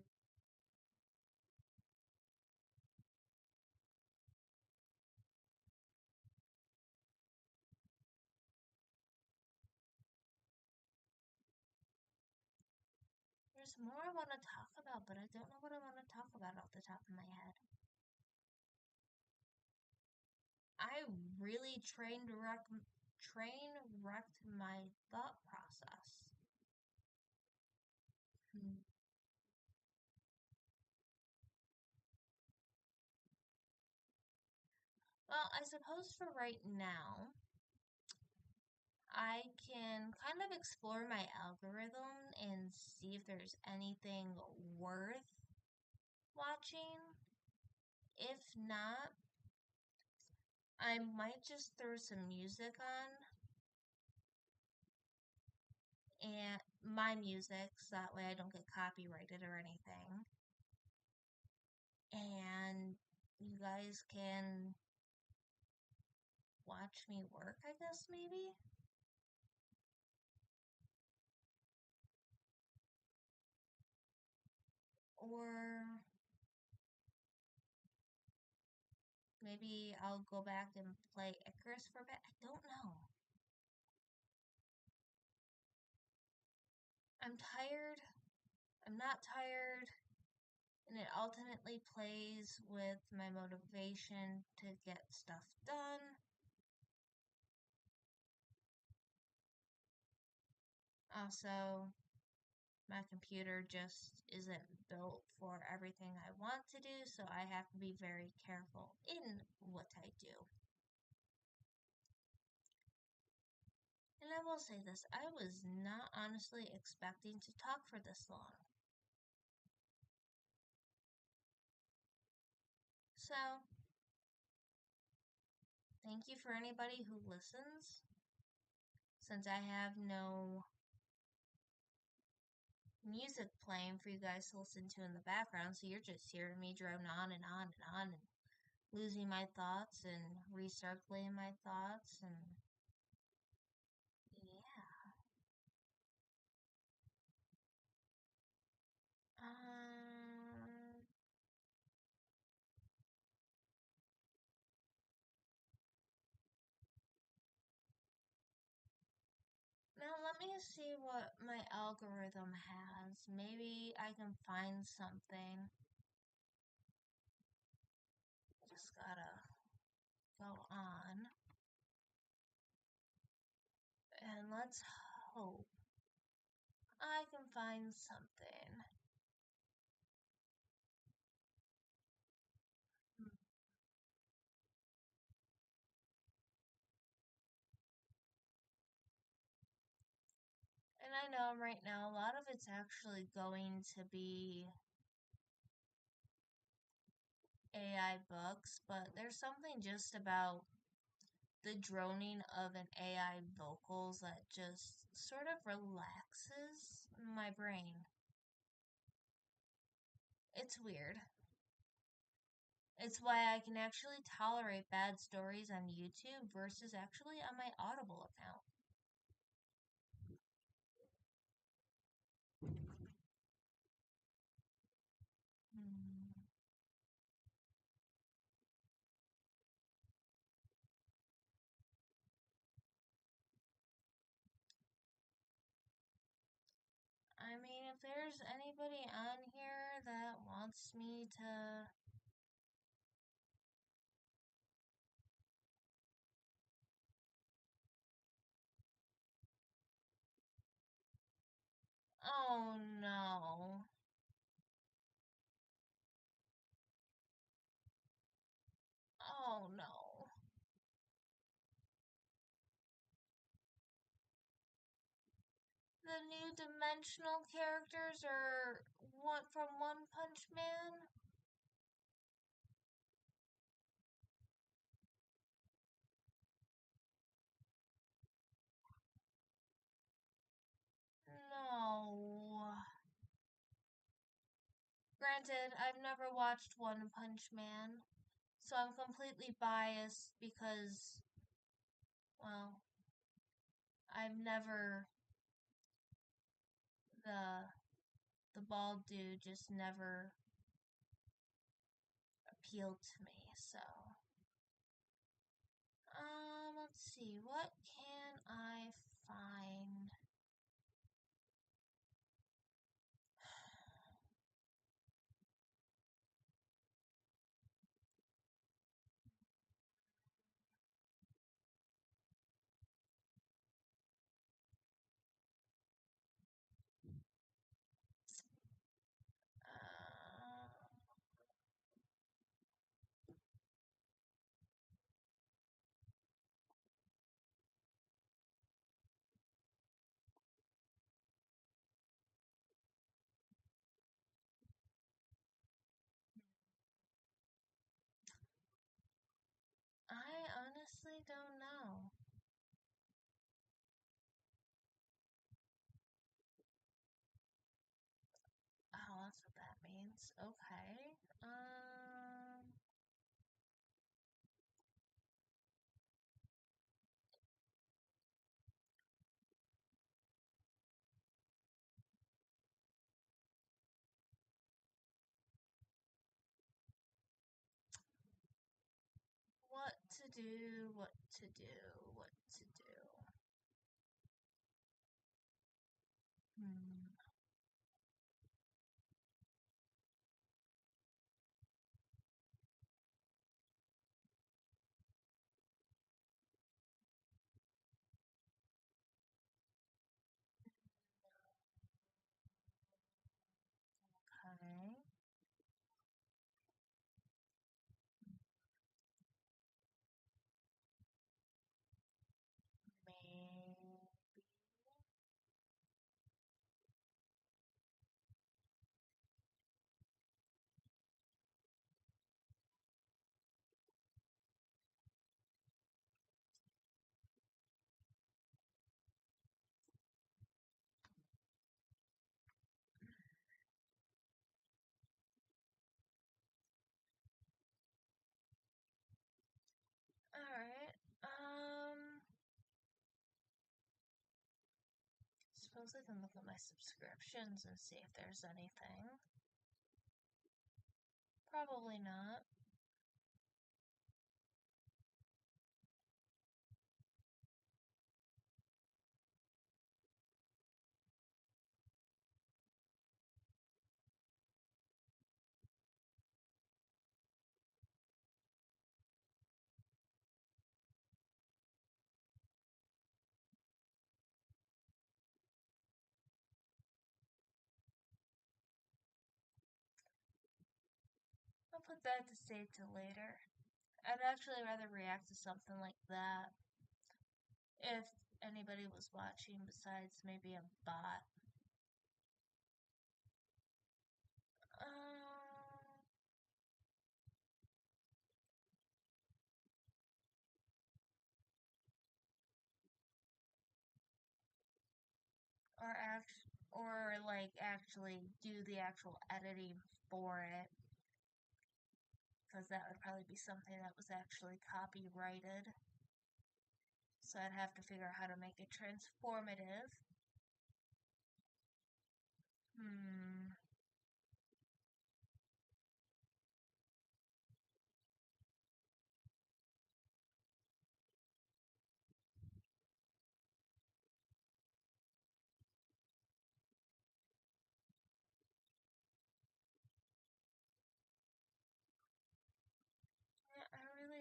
There's more I want to talk about, but I don't know what I want to talk about off the top of my head. I really train wrecked my thought process. Well, I suppose for right now, I can kind of explore my algorithm and see if there's anything worth watching. If not, I might just throw some music on and my music so that way I don't get copyrighted or anything. And you guys can watch me work, I guess, maybe? Or maybe I'll go back and play Icarus for a bit. I don't know. I'm tired. I'm not tired. And it ultimately plays with my motivation to get stuff done. Also, my computer just isn't built for everything I want to do, so I have to be very careful in what I do. And I will say this, I was not honestly expecting to talk for this long. So, thank you for anybody who listens. Since I have no music playing for you guys to listen to in the background, so you're just hearing me drone on and on and on and losing my thoughts and recirculating my thoughts, and yeah. Now let me see what my algorithm has. Maybe I can find something. Just gotta go on. And let's hope I can find something. And I know right now a lot of it's actually going to be AI books, but there's something just about the droning of an AI vocals that just sort of relaxes my brain. It's weird. It's why I can actually tolerate bad stories on YouTube versus actually on my Audible account. Hmm. if there's anybody on here that wants me to... Oh no. Oh no. The new dimensional characters are from One Punch Man? No. Granted, I've never watched One Punch Man, so I'm completely biased because, well, I've never the bald dude just never appealed to me, so let's see, what can I find? I honestly don't know. Oh, that's what that means. Okay. What to do, what to do, what to do. Hmm. Okay. Maybe. Alright. Suppose I can look at my subscriptions and see if there's anything. Probably not. I'll put that to save till later. I'd actually rather react to something like that if anybody was watching besides maybe a bot. Or like actually do the actual editing for it, because that would probably be something that was actually copyrighted. So I'd have to figure out how to make it transformative. Hmm.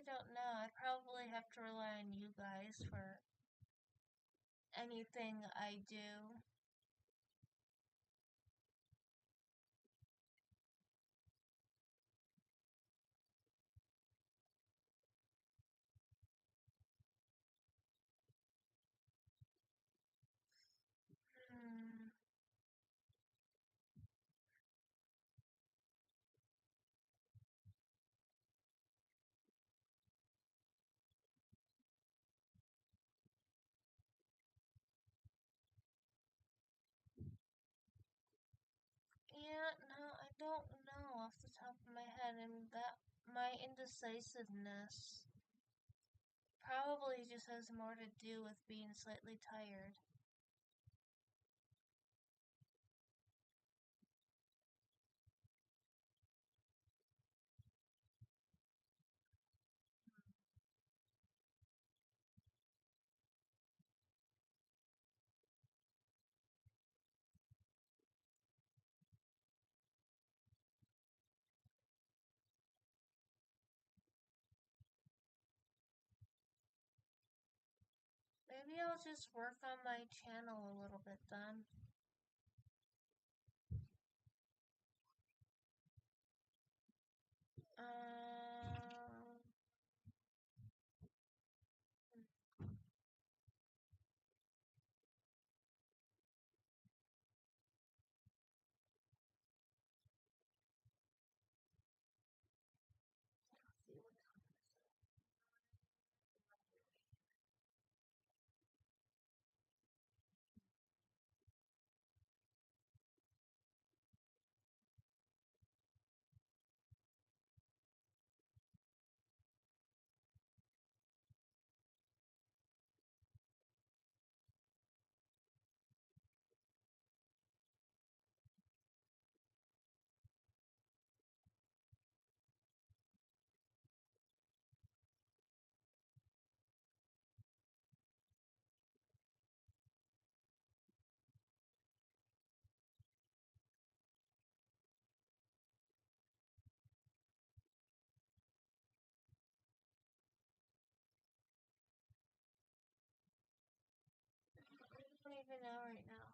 don't know. I probably have to rely on you guys for anything I do. Hmm. Yeah, no, I don't know off the top of my head, and that my indecisiveness probably just has more to do with being slightly tired. Maybe I'll just work on my channel a little bit then. Um, I don't even know right now.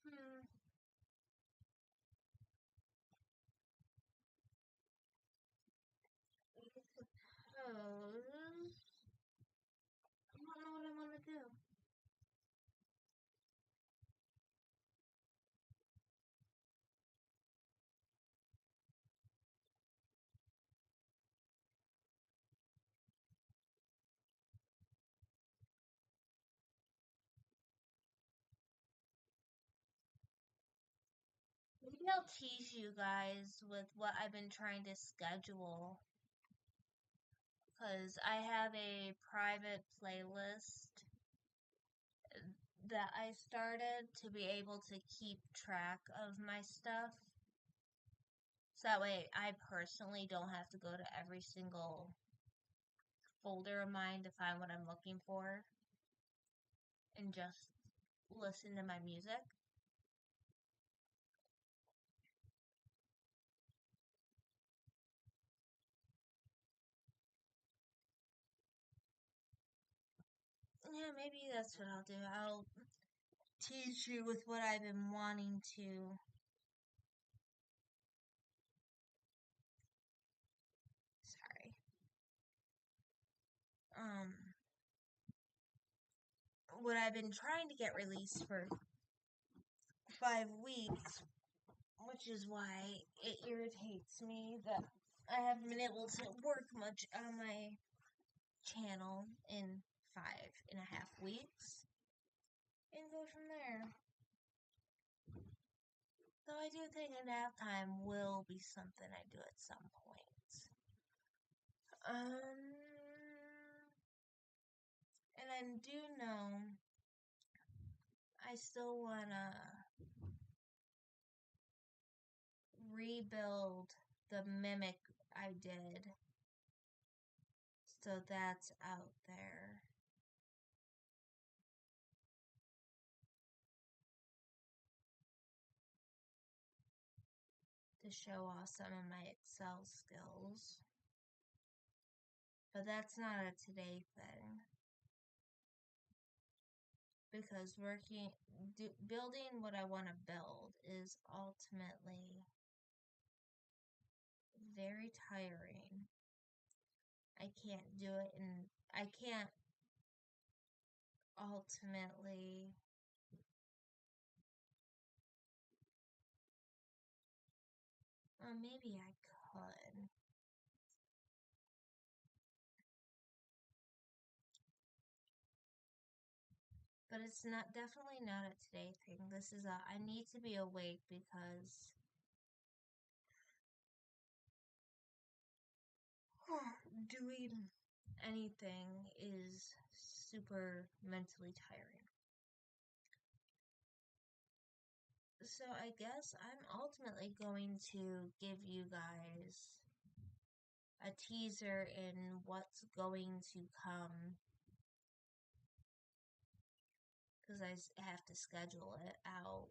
Hmm. I suppose I don't know what I want to do. Maybe I'll tease you guys with what I've been trying to schedule. Because I have a private playlist that I started to be able to keep track of my stuff. So that way I personally don't have to go to every single folder of mine to find what I'm looking for and just listen to my music. Yeah, maybe that's what I'll do. I'll tease you with what I've been wanting to. Sorry. What I've been trying to get released for 5 weeks, which is why it irritates me that I haven't been able to work much on my channel in 5.5 weeks and go from there. Though I do think a nap time will be something I do at some point. And I do know I still wanna rebuild the Mimic I did. So that's out there. To show off some of my Excel skills. But that's not a today thing. Because building what I want to build is ultimately very tiring. I can't do it, and I can't ultimately or maybe I could. But it's definitely not a today thing. This is I need to be awake because doing anything is super mentally tiring. So I guess I'm ultimately going to give you guys a teaser in what's going to come. Because I have to schedule it out.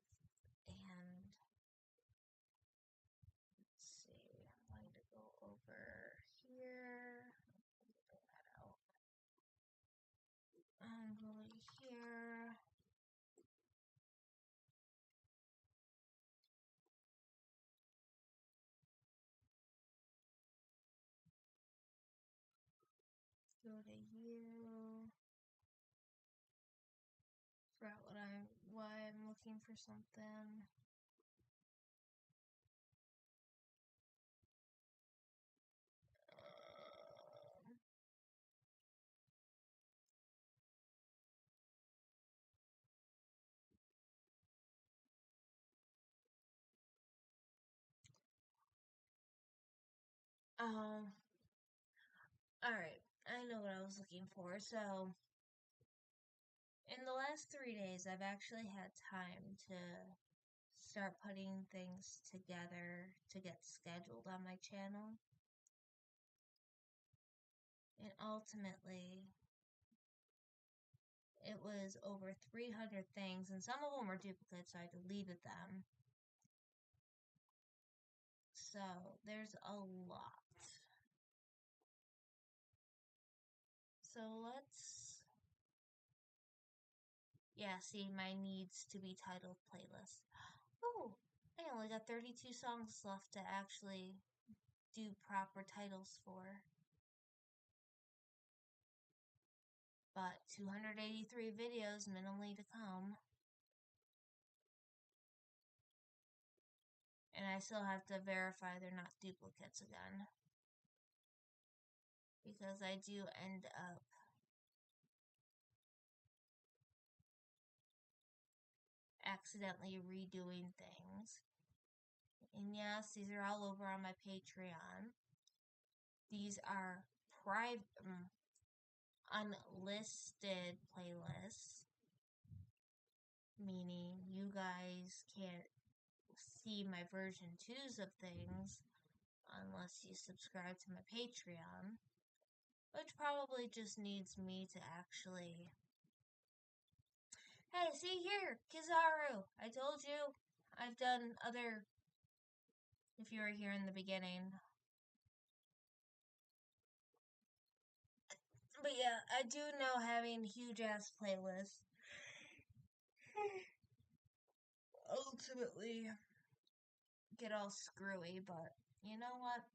And let's see, I'm going to go over here. Pull that out. I'm going here. Go to you. Forgot why I'm looking for something. Alright, I know what I was looking for. So, in the last 3 days, I've actually had time to start putting things together to get scheduled on my channel. And ultimately, it was over 300 things, and some of them were duplicates, so I deleted them. So, there's a lot. So, yeah, see, my needs to be titled playlist. Oh, I only got 32 songs left to actually do proper titles for. But 283 videos minimally to come. And I still have to verify they're not duplicates again. Because I do end up accidentally redoing things. And yes, these are all over on my Patreon. These are private, unlisted playlists. Meaning you guys can't see my version 2s of things unless you subscribe to my Patreon, which probably just needs me to actually, hey, see here, Kizaru, I told you, I've done other, if you were here in the beginning. But yeah, I do know having huge ass playlists ultimately get all screwy, but you know what?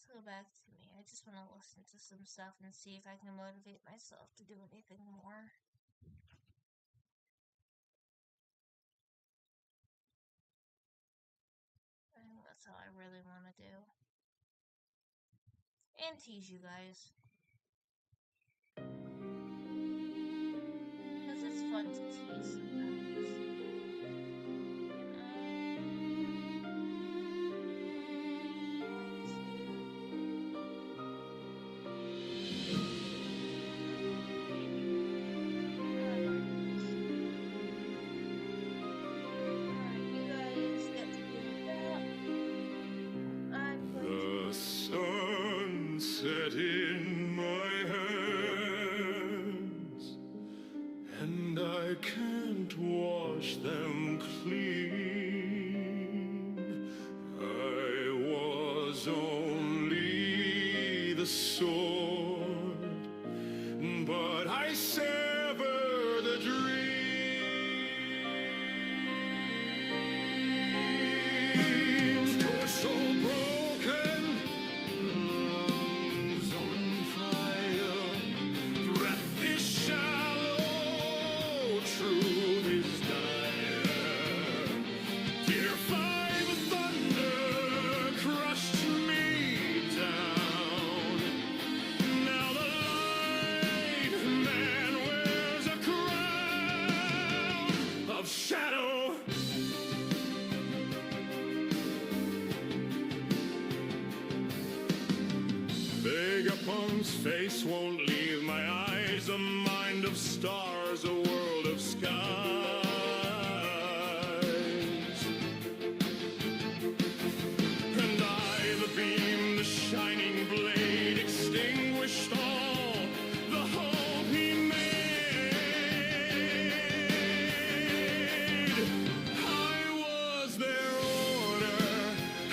let's go back to me. I just want to listen to some stuff and see if I can motivate myself to do anything more. I think that's how I really want to do. And tease you guys. Because it's fun to tease sometimes. In my hands, and I can't wash them clean. I was only the sword, but I sever the dream. You're so broken. Vegapunk's face won't leave my eyes. A mind of stars, a world of skies. And I, the beam, the shining blade, extinguished all the hope he made. I was their order,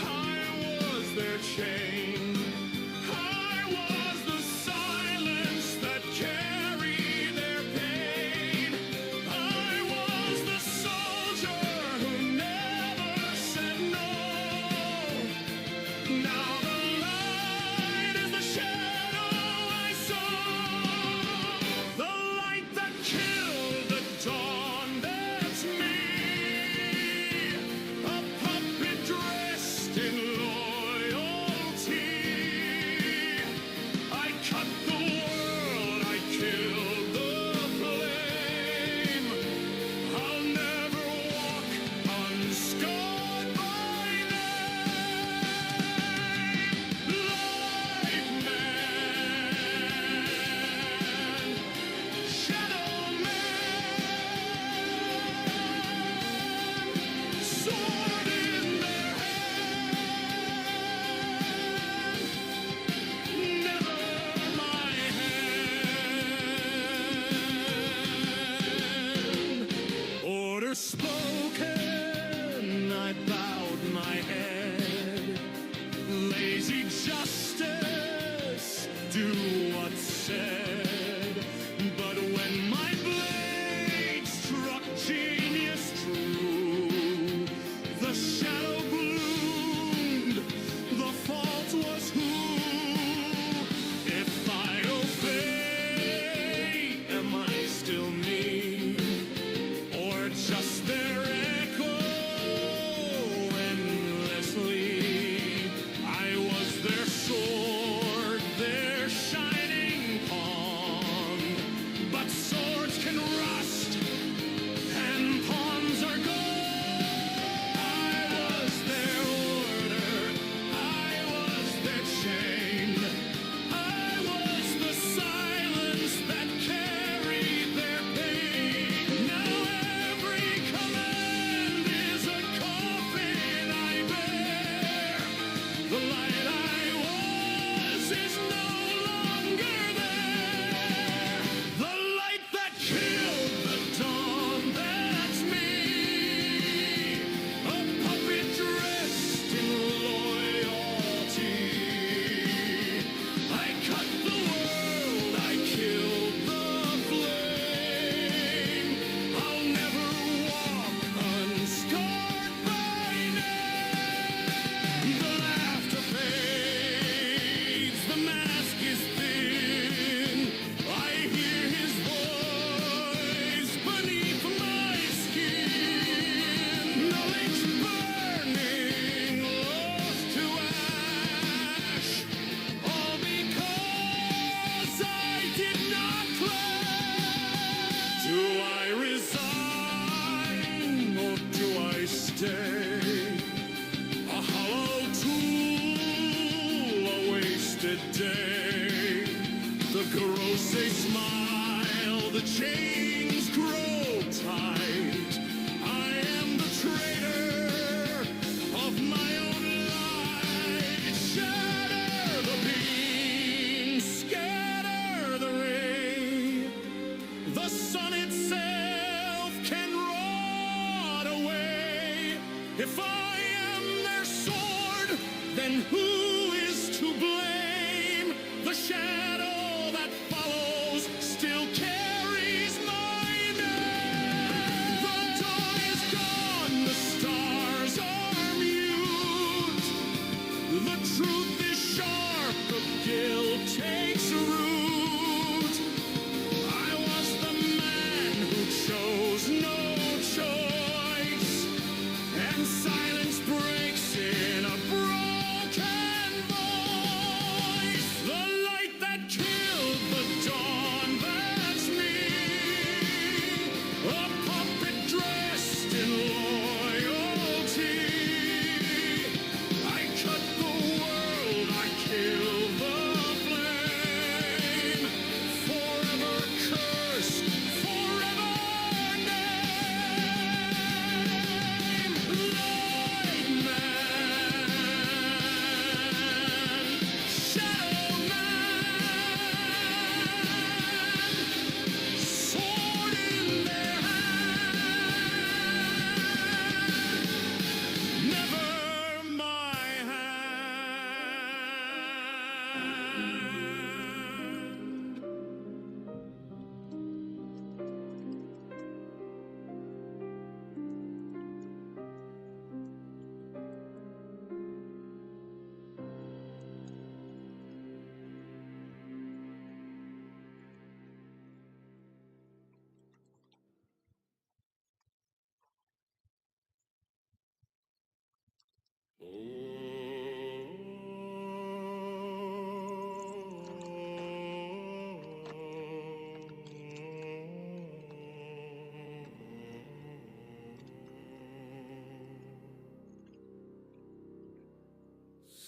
I was their change. I day, a hollow tool, a wasted day. The grosse smile, the chains grow tight. I am the traitor of my own light. Shatter the beam, scatter the ray. The sun itself can rot away. If I am their sword, then who is to blame? The shadow that follows still carries my name. The dawn is gone, the stars are mute. The truth is sharp, the guilt takes root. I was the man who chose no choice, and silence breaks in a broken voice. The light that killed the dawn, that's me. A puppet dressed in loyalty. I cut the world, I kill the flame. Forever cursed, forever named. Light man, shadow man, sword in their hand, never my hand.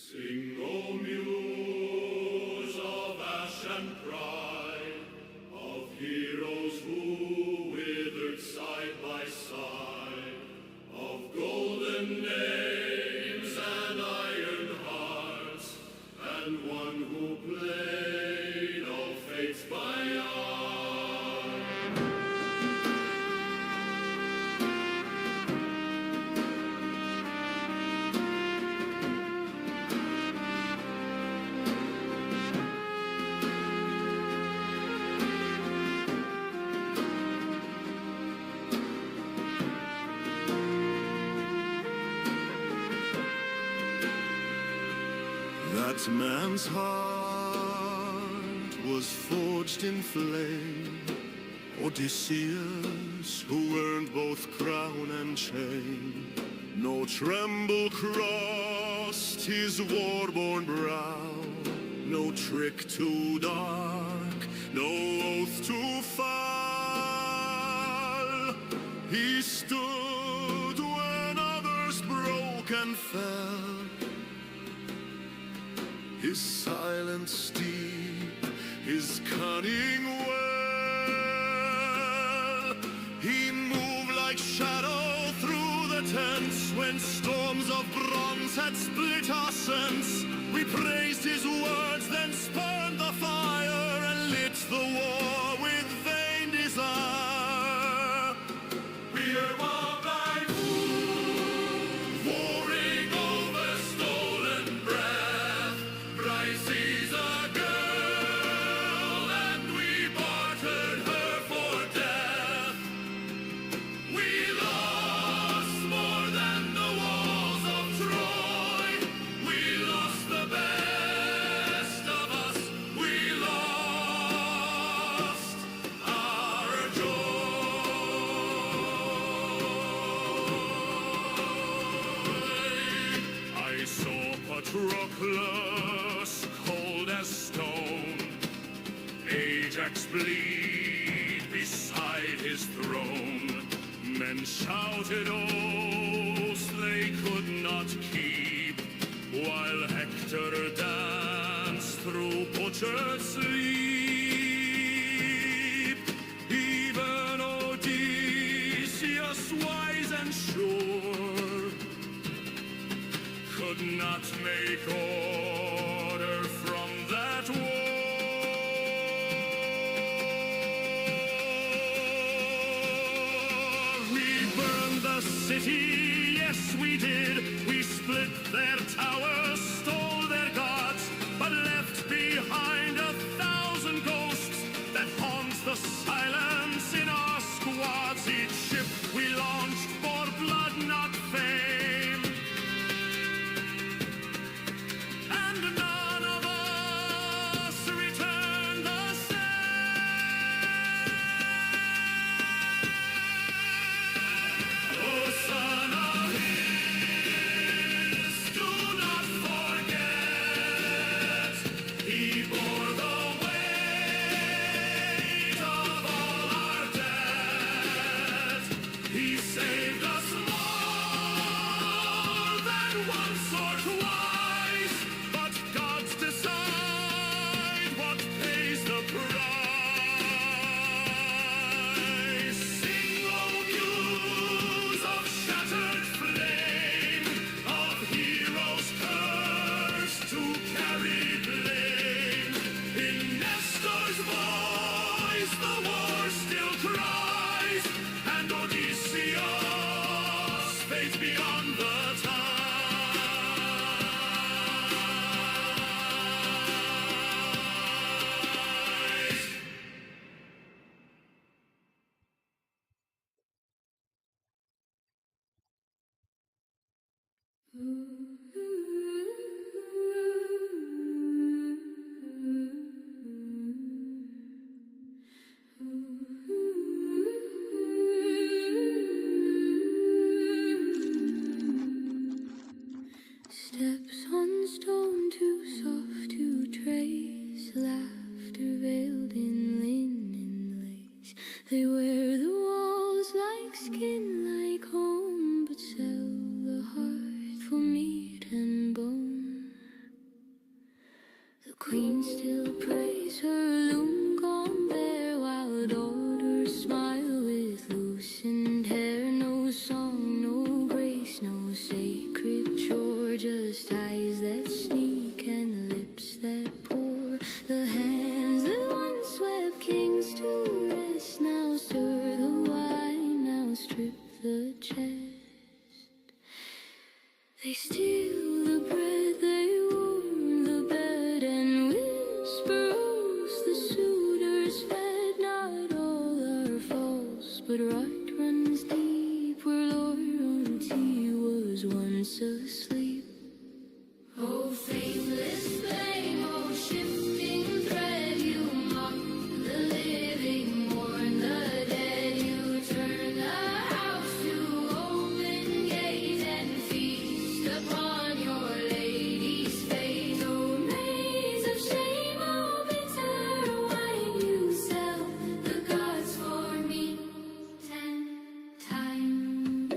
Sing, O muse of ash and pride, of heroes who withered side by side, of golden names and iron hearts, and one who played all fates by art. That man's heart was forged in flame. Odysseus, who earned both crown and chain. No tremble crossed his war-worn brow. No trick too dark, no oath too foul. He stood when others broke and fell. His silent steep, his cunning well. He moved like shadow through the tents when storms of bronze had split our sense. We praised his words, then spurned the fire and lit the war with vain desire. We're more blind fools, warring over stolen breath. Bright sees a girl, and we bartered her for death. We lost more than the walls of Troy. We lost the best of us. We lost our joy. I saw Patroclus, cold as stone, Ajax bleed beside his throne. Men shouted oaths keep, while Hector danced through butcher's sleep. Even Odysseus, wise and sure, could not make order from that war. We burned the city, yes we did. We split their towers, stole their gods, but left behind 1,000 ghosts that haunt the silence in our squads. Each ship we launched for blood, not fame, and none of us returned the same. Oh, son of his, do not forget, he bore the weight of all our debt. He saved us more than once or twice, but gods decide what pays the price. Sing, O muse of shattered flame, of heroes cursed to carry blame. In Nestor's voice the war still cries, and Odysseus fades beyond the ties. Steps on stone too soft to trace, laughter veiled in linen lace. They wear the walls like skin, like home, but sell the heart for meat and bone. The queen still prays her loom gone bare, while daughters smile with loosened hair. No song, no grace, no sacred chore, just eyes that sneak and lips that pour. The hands that once swept kings to rest now stir the wine, now strip the chest. They steal the bread, they warm the bed, and whisper oaths the suitors fed. Not all are false, but right runs deep where loyalty was once asleep. Oh, faithless flame, oh, shifting thread, you mock the living, mourn the dead. You turn the house to open gate and feast upon your lady's fate. Oh, maids of shame, oh, bitter wine, you sell the gods for me 10 times.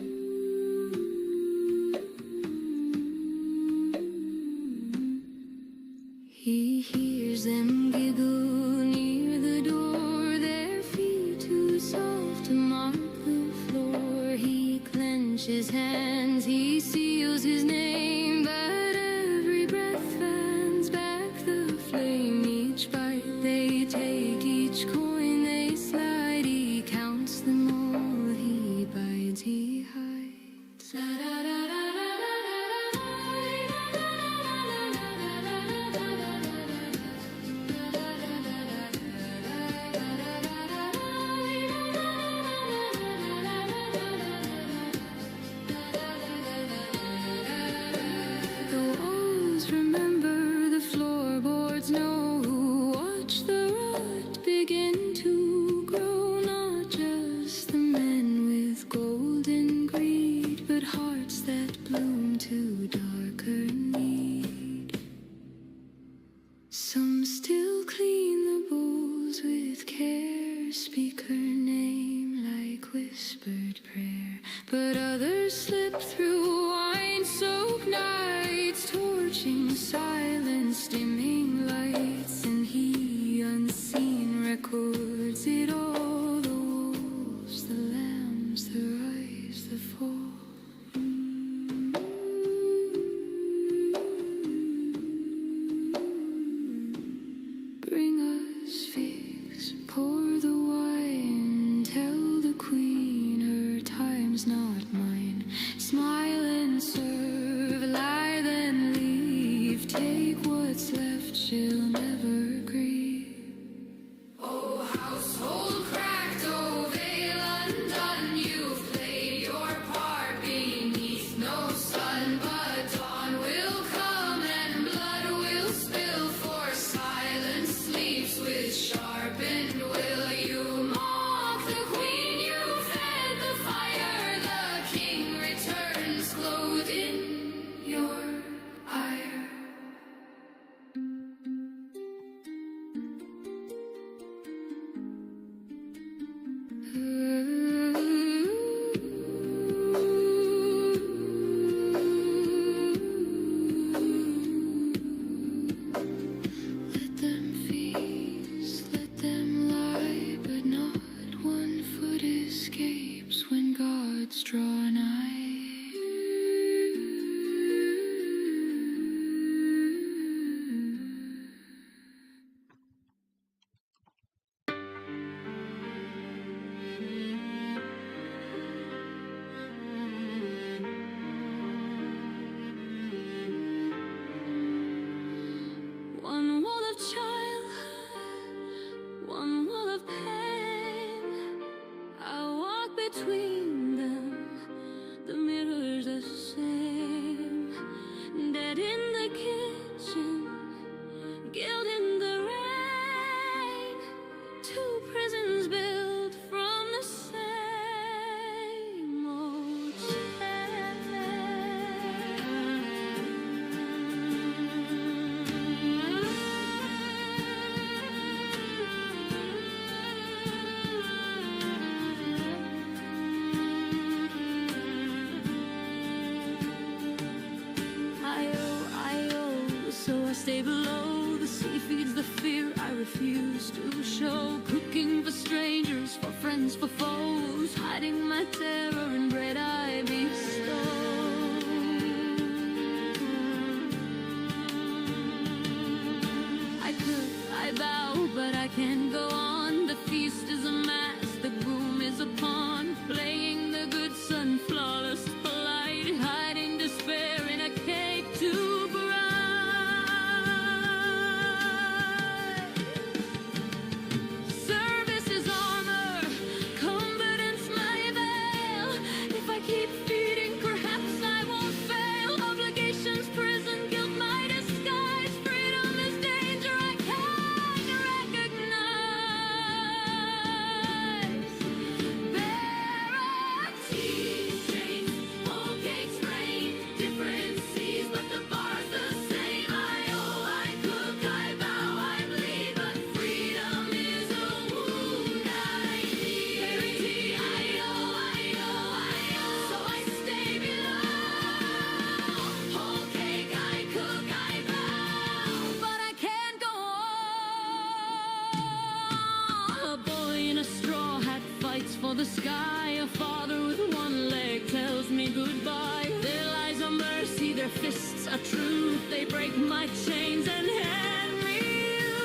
He hears them giggle near the door, their feet too soft to mark the floor. He clenches hands, he seals his name, but every breath fans back the flame. Each bite they take, each coin they slide, he counts them all, he bides, he hides. La, da, da, da, da, the walls remember, the floorboards know, who watch the rot begin to grow. Not just the men with golden greed, but hearts that bloom to darker need. Some still clean the bowls with care, speak her name like whispered prayer, but others slip through wine-soaked refuse to show. Cooking for strangers, for friends, for foes, hiding my terror in bread I bestow. I cook, I bow, but I can't go on. The feast is a mask, the groom is a pawn, playing the good son, flawless, polite, hiding despair in a cake to bride. Service is armor, confidence my veil. If I keep feeding, perhaps I won't fail. Obligations, prison, guilt, my disguise. Freedom is danger I can't recognize. Verities change, whole cakes rain, different seas, but the bar's the same. I owe, I cook, I bow, I bleed, but freedom is a wound I need. Verity, I owe, so I stay below. Whole cake, I cook, I bow, but I can't go on. A boy in a straw hat fights for the sky. A father with one leg tells me goodbye. Their lies are mercy, their fists are truth. They break my chains and hand me you.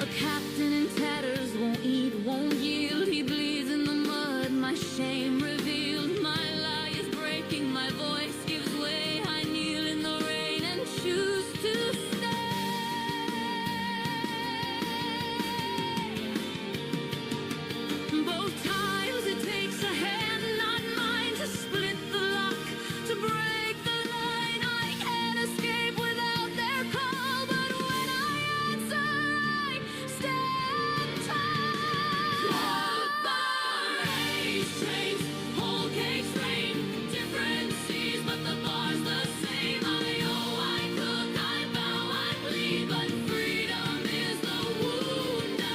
A captain in tatters won't eat, won't yield. He bleeds in the mud, my shame revealed. My lie is breaking, my voice gives way. I kneel in the rain and choose to stay. Both times it takes a hand, not mine, to split the lock, to break the line. I can't escape without their call, but when I answer, I stand tall. Bar's chains, whole cakes rain, different seas, but the bar's the same. I owe, I cook, I bow, I bleed, but freedom is the wound I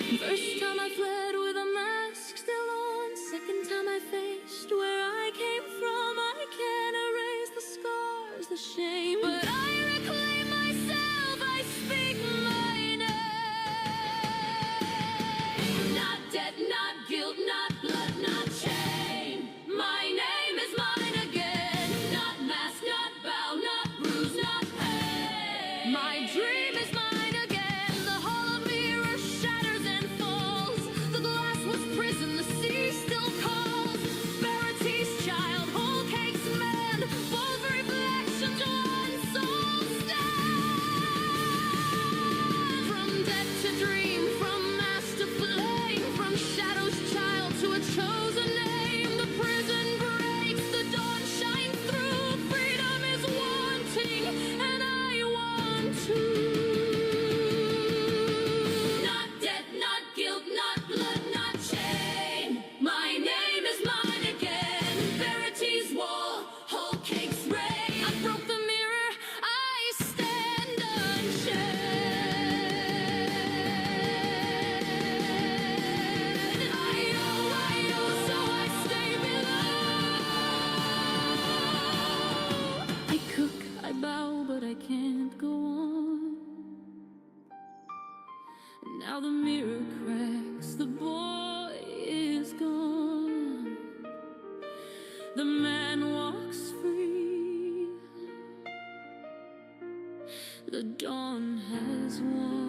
need. First time I fled with a mask still on. Second time I faced where I came from. I can't erase the scars, the shame, but I reclaim myself. I speak my name. Not debt, not guilt, not blood, not shame. My name is mine again. Not mask, not bow, not bruise, not pain. My dream is mine again. The hollow mirror shatters and falls. The glass was prison, the sea still calls. Verity's child, whole cakes man, both reflections, one soul stand. From dead to dream, from mask to flame, from shadow's child to a chosen name. The prison breaks, the dawn shines through. Freedom is wanting, and I want to. Not debt, not guilt, not blood, not shame. My name is mine again. Verity's wall, whole cakes rain. I broke the mirror, I stand unshared. I owe, so I stay below. I cook, I bow, but I can't go on. Now the mirror cracks, the boy is gone. The man walks free. The dawn has won.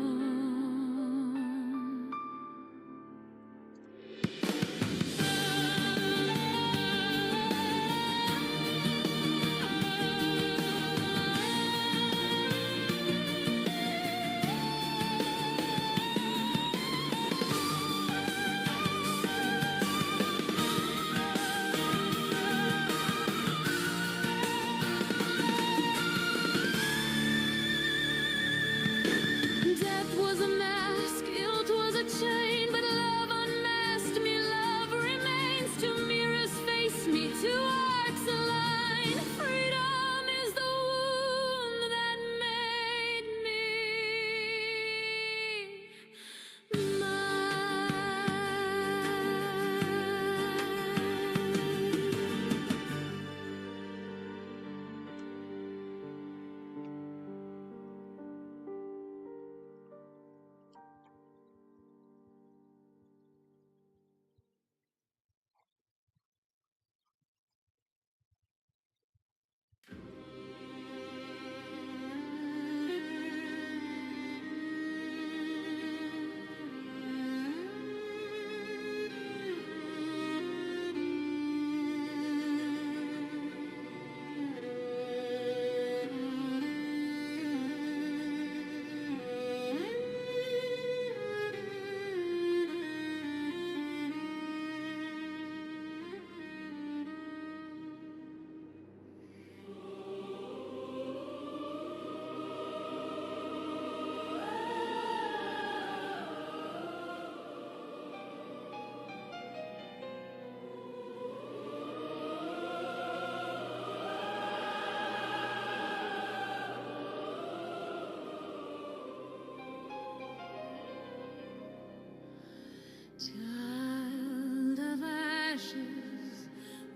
Child of ashes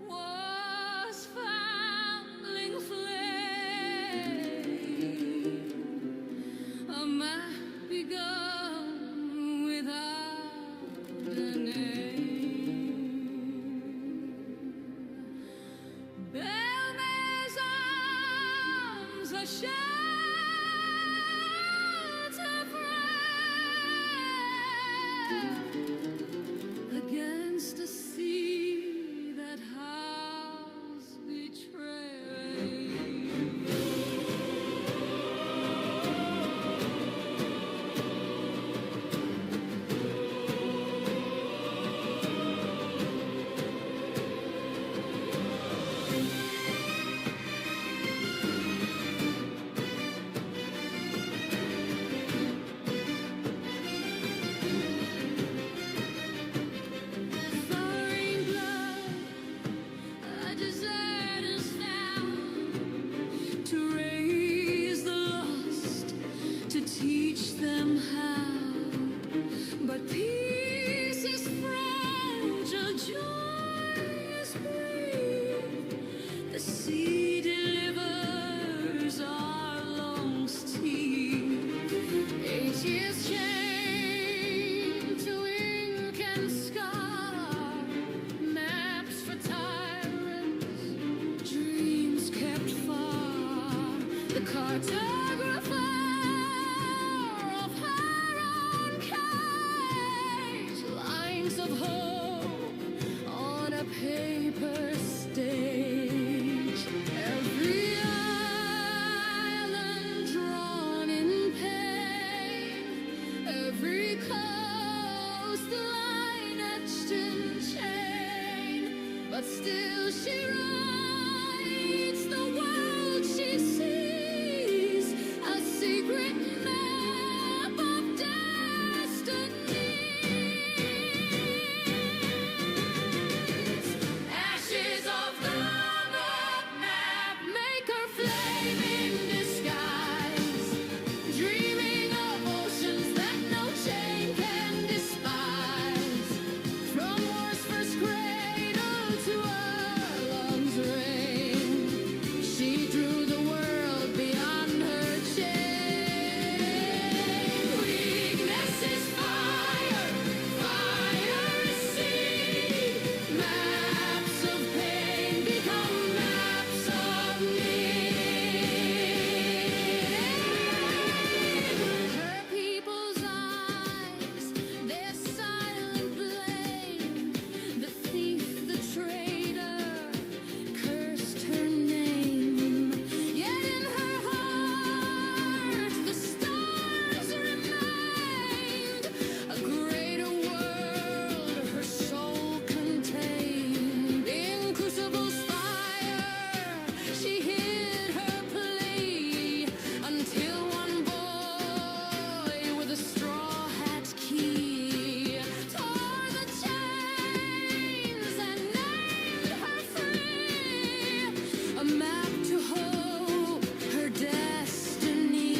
was foundling flame, a map begun without a name. Belmay's arms are shelter frame against a sea that howls betrayed. Foreign blood, a deserter's found to raise the lost, to teach them how. But peace is fragile, joy is brief. The sea delivers our lungs teeth. Ages chained to ink and scar, maps for tyrants, dreams kept far. The cartographer of her own cage, lines of hope on a paper stage. Every island drawn in pain, every coastline etched in chain. But still she writes the world she sees, a secret map of destinies. Ashes of the map maker, flame in disguise, dreaming of oceans that no chain can despise. From war's first cradle to our lungs' reign, she drew the world beyond her chain. Weakness is fire, fire is sea. Maps of pain become maps of need. Her people's eyes, their silent blame. The thief, the traitor, cursed her name. Yet in her heart the stars remained. A greater world her soul contained. In crucible's fire she hid her plea, until one boy with a straw hat key tore the chains and named her free. A map to hope, her destiny.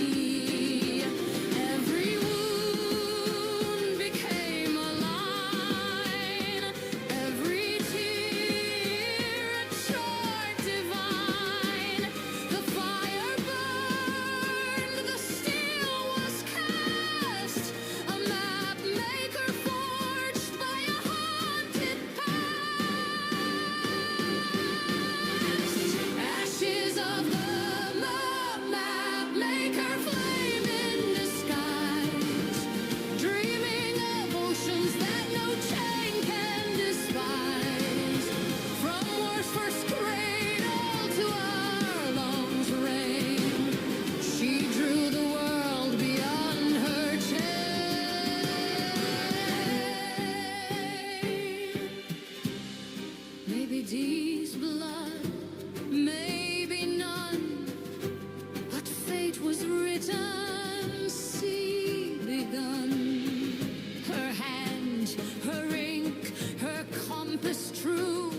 Every wound became a line, every tear a chart divine. The fire burned, the steel was cast, a map maker forged by a haunted past. Ashes of the map maker, flame in disguise, dreaming of oceans that no chain can despise. From war's first cradle to our lungs' reign, she drew the world beyond her chain. Maybe Dee's blood, maybe none, but fate was written, sea begun. Her hand, her ink, her compass true,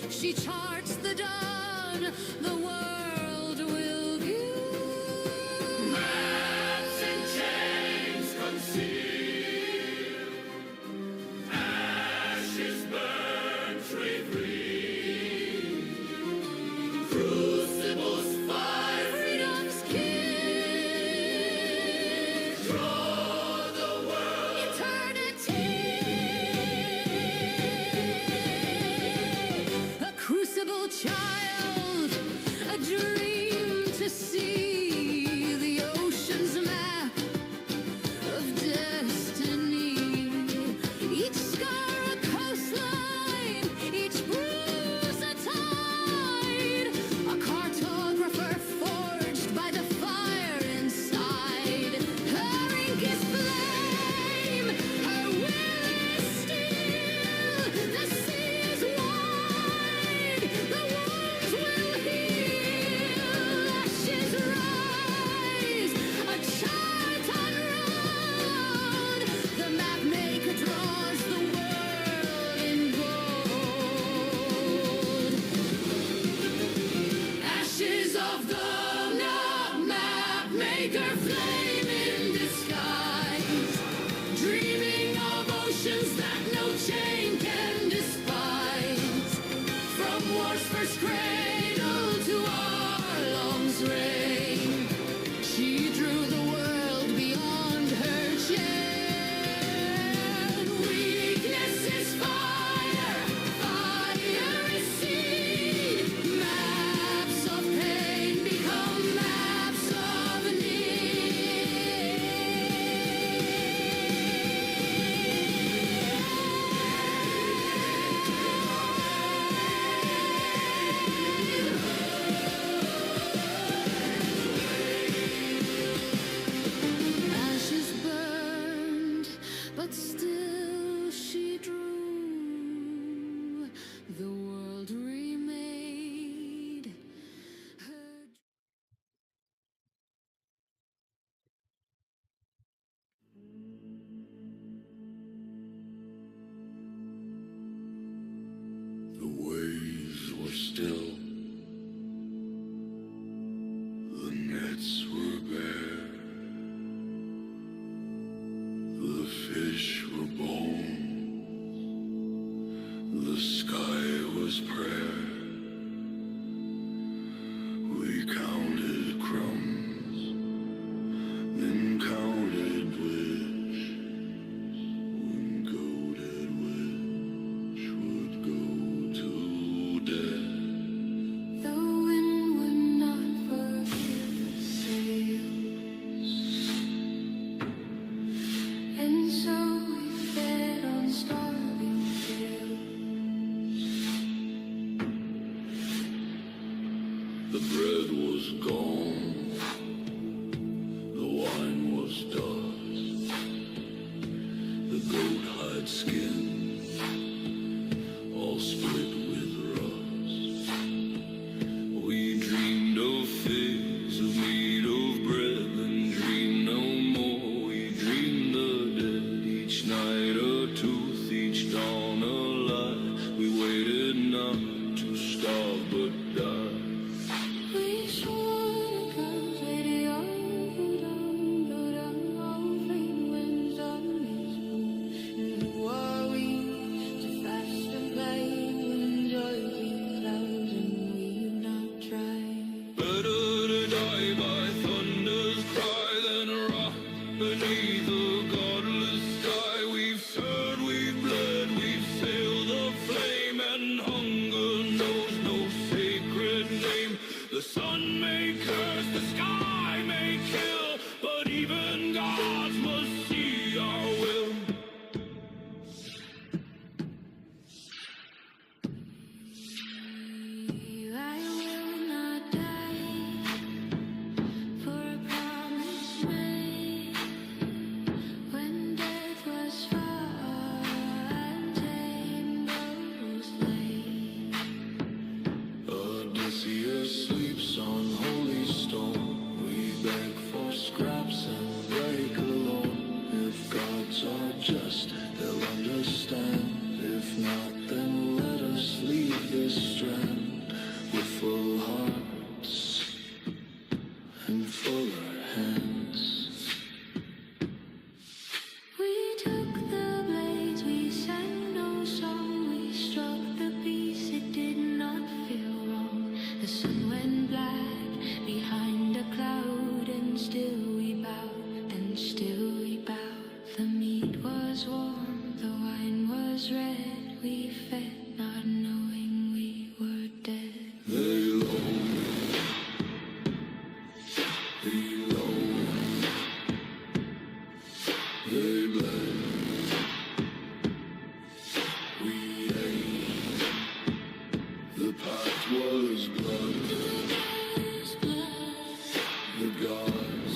she charts the dawn the world will view. Maps and chains conceal, but still she drew. The world remade her. The waves were still, the nets were bare, the fish were bones, the sky was prayer. We counted crumbs, then counted wishes, when goaded which would go to death. The wind would not forget the sails, and so we fed on starving fields. The bread was gone, the wine was dust, the goat hide skin all split with rust. We dreamed of figs, of meat, of bread, and dreamed no more. We dreamed the dead, each night a tooth, each dawn a lie. We waited not to starve but die. We swore the girls lady all go down, all flame when zombies move. And who are we to fast and play when joy clouds and we've not tried? Better to die by thunder's cry than rot beneath a godless sky. We've stirred, we've bled, we've sailed the flame, and hunger knows no sacred name. The sun may curse, the sky may kill, but even gods must see our will. I will not die for a promise made when death was far and rainbows lay. Odysseus sleeps on holy stone. We beg for scraps and break alone. If gods are just, they'll understand. If not, then let us leave this strand with full hearts and fuller hands. We took the blades, we sang no song, we struck the piece, it did not feel wrong. The sun went black behind a cloud, and still we bowed, and still we bowed. The meat was warm, the wine was red, we fed not knowing we were dead. Lay low, below, they bled. We ate, the pact was blood. The gods,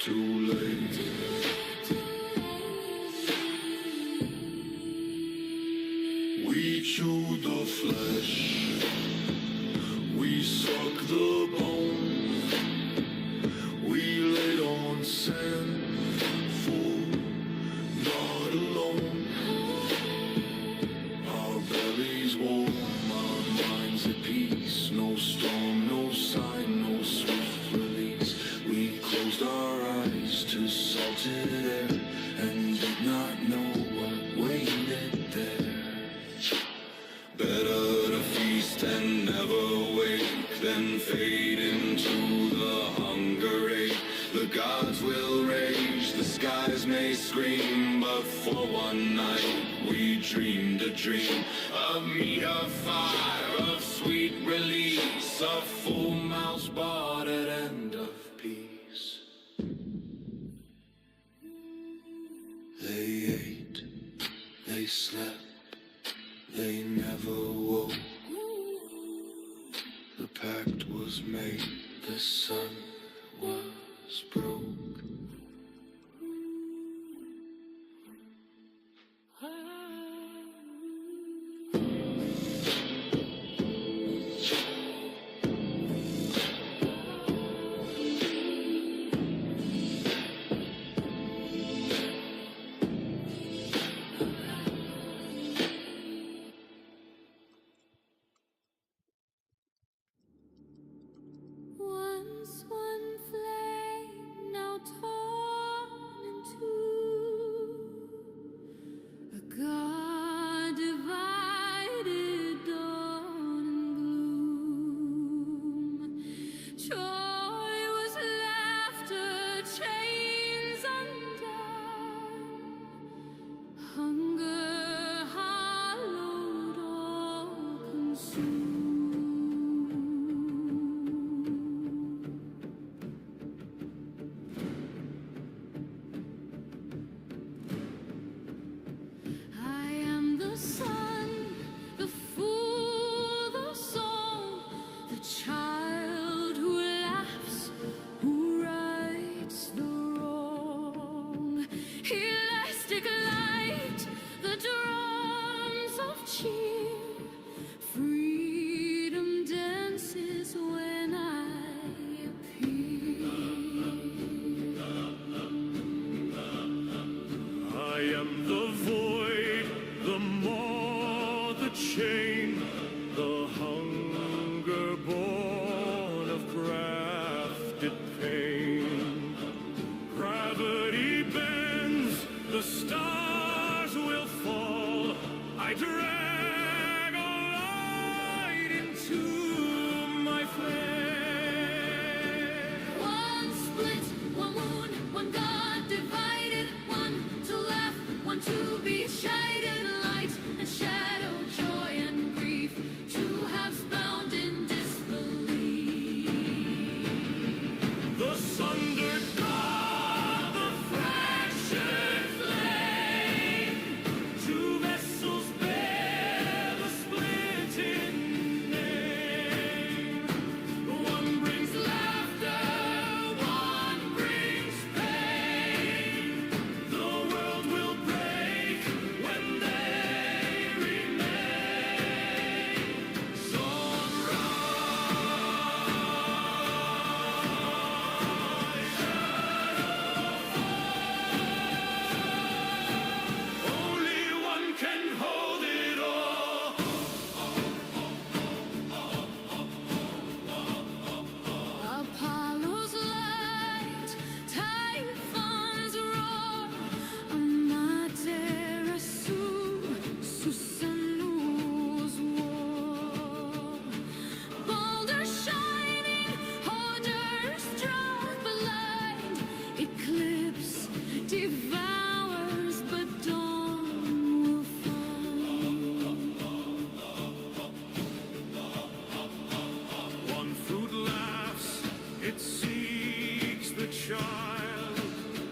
too late. We chewed the flesh, we suck the bone, we laid on sand, full, not alone. Our bellies warm, our minds at peace, no storm, no sign, no swift release. We closed our eyes to salted air and did not know what waited there. Better to feast and never wake than fade into the hunger ache. The gods will rage, the skies may scream, but for one night we dreamed a dream of meat, of fire, of sweet release, of full mouths bartered and of peace. They ate, they slept, they never woke. The pact was made, the sun was broke. the stars will fall. I drag a light into my flame. One split, one moon, one God divided, one to laugh, one to be chided, light and shadow, joy and grief, two halves bound in disbelief. The sundered God, the fractured flame, two vessels bear the split in name. One brings laughter, one brings pain. The world will break when they remain. Only one can hold it all. Apollo's light, Typhon's roar, Amaterasu, Susanu's war. Boulder shining, Hodor struck blind, eclipse devours, but dawn will find. One fruit laughs, it seeks the child,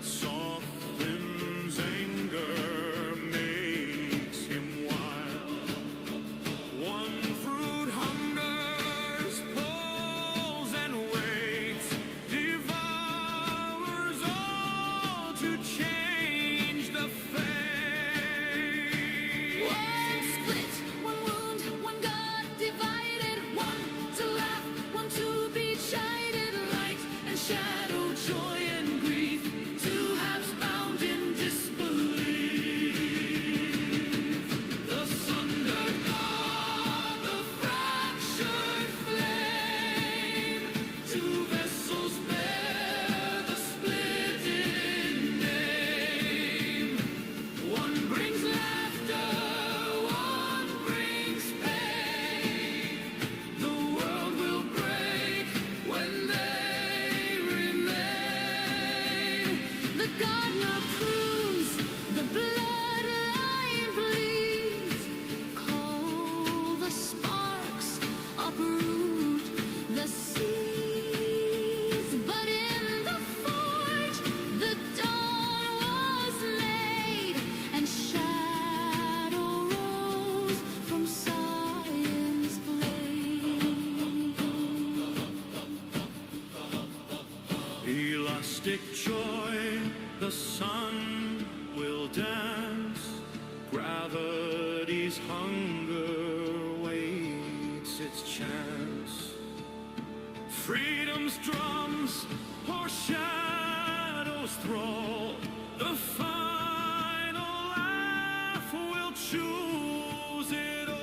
softens anger, makes him wild. One fruit hungers, pulls and waits, devours all to change the fate. One split, one wound, one God divided, one to laugh, one to be chided, light and shadow, joy and grief, two halves bound in disbelief. The sundered God, the fractured flame, two vessels bear the split in name. One brings laughter, one brings pain. The world will break when they remain. The gardener prunes, the bloodline bleeds. Call the sparks, uproot the seeds. But in the forge, the dawn was made, and shadow rose from science blade. Elastic joy, the sun will dance. Gravity's hunger waits its chance. Freedom's drums pour shadows thrall. The final laugh will choose it all.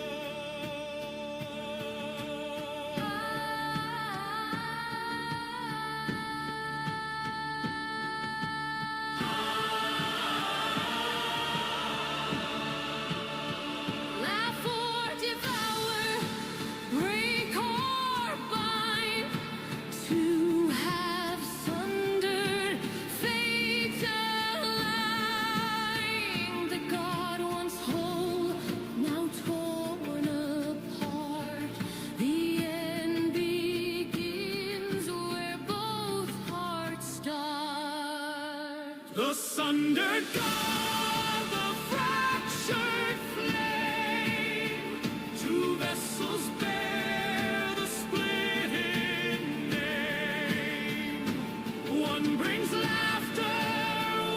Laugh or devour, break or bind, two halves sundered, fate align. The God once whole, now torn apart. The end begins where both hearts start. The sundered God, the fractured flame, two vessels bear the split in name. One brings laughter,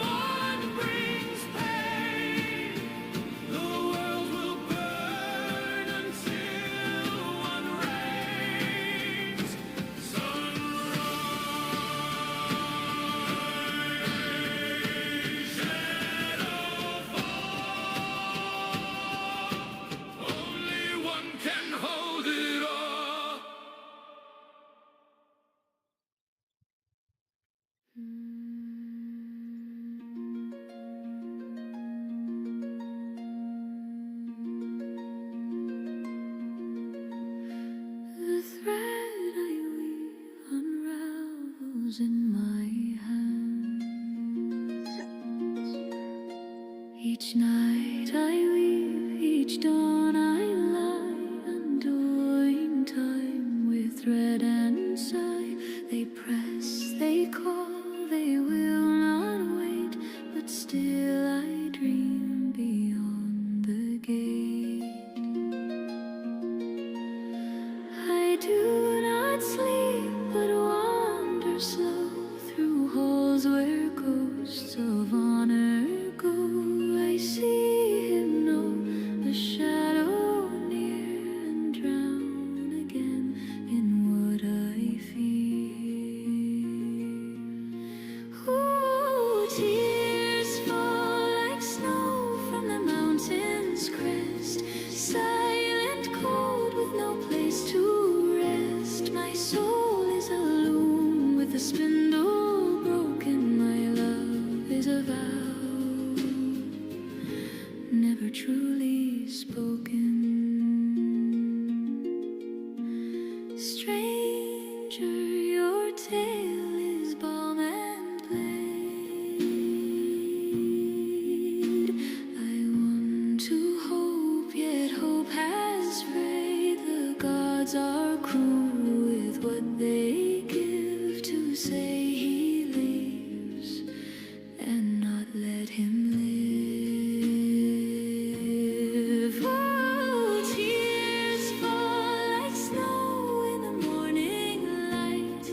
one brings pain. The world will burn until one reigns. Sunrise, shadow fall. Each night I weep, each dawn I lie, undoing time with thread and sigh. They press, they call, they will not wait, but still I dream beyond the gate. I do not sleep, but wander slow through halls where ghosts of honor go. I see him know a shadow near and drown again in what I fear. Ooh, tears fall like snow from the mountain's crest, silent, cold, with no place to rest. My soul is a loom with a spindle broken. My love is a vow never truly spoken. Stranger, your tale is balm and blade. I want to hope, yet hope has frayed. The gods are cruel with what they give. To say he lives and not let him live. Oh, tears fall like snow in the morning light,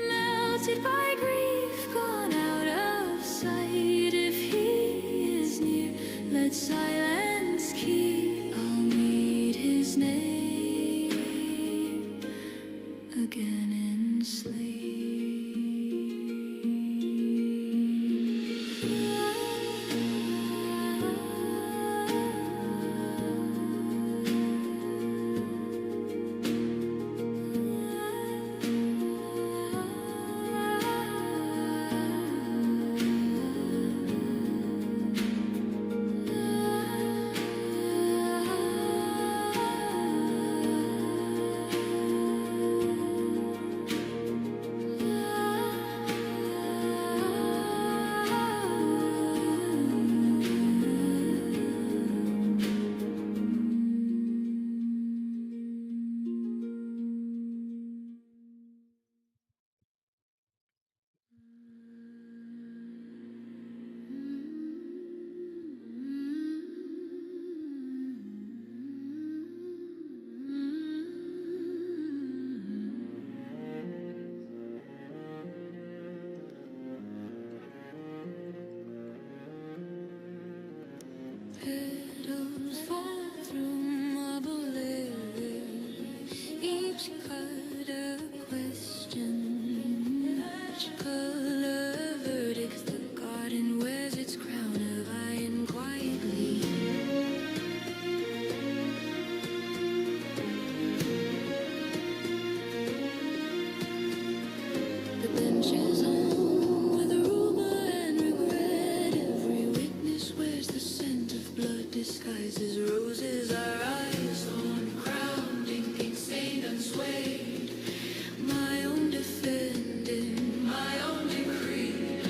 melted by grief, gone out of sight. If he is near, let silence keep. I'll meet his name again in sleep. Petals fall through marble layers, each cut a question, each color verdict. The garden wears its crown of iron quietly. The benches hung with rumor and regret. Every witness wears the scent of blood disguised as roses. Our eyes torn, crowned, ink stained, unswayed. My own defending, my own decree.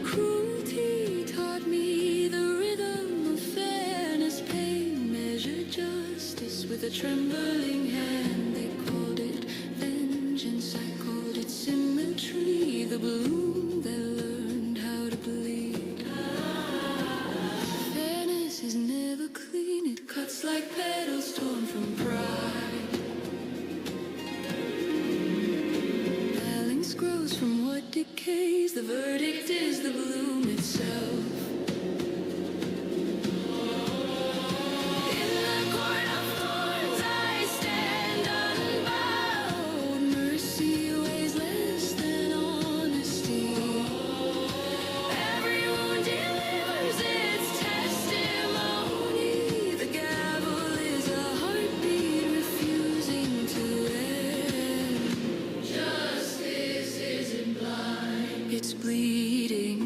Cruelty taught me the rhythm of fairness. Pain measured justice with a trembling hand. They called it vengeance, I called it symmetry. The bloom that learned how to bleed. Fairness is never clean, it cuts like petals torn from pride. Phalanx grows from what decays, the verdict is the bloom itself. In the court of thorns I stand unbowed. Mercy weighs less than honesty. Every wound delivers its testimony. The gavel is a heartbeat refusing to end. Justice isn't blind, it's bleeding.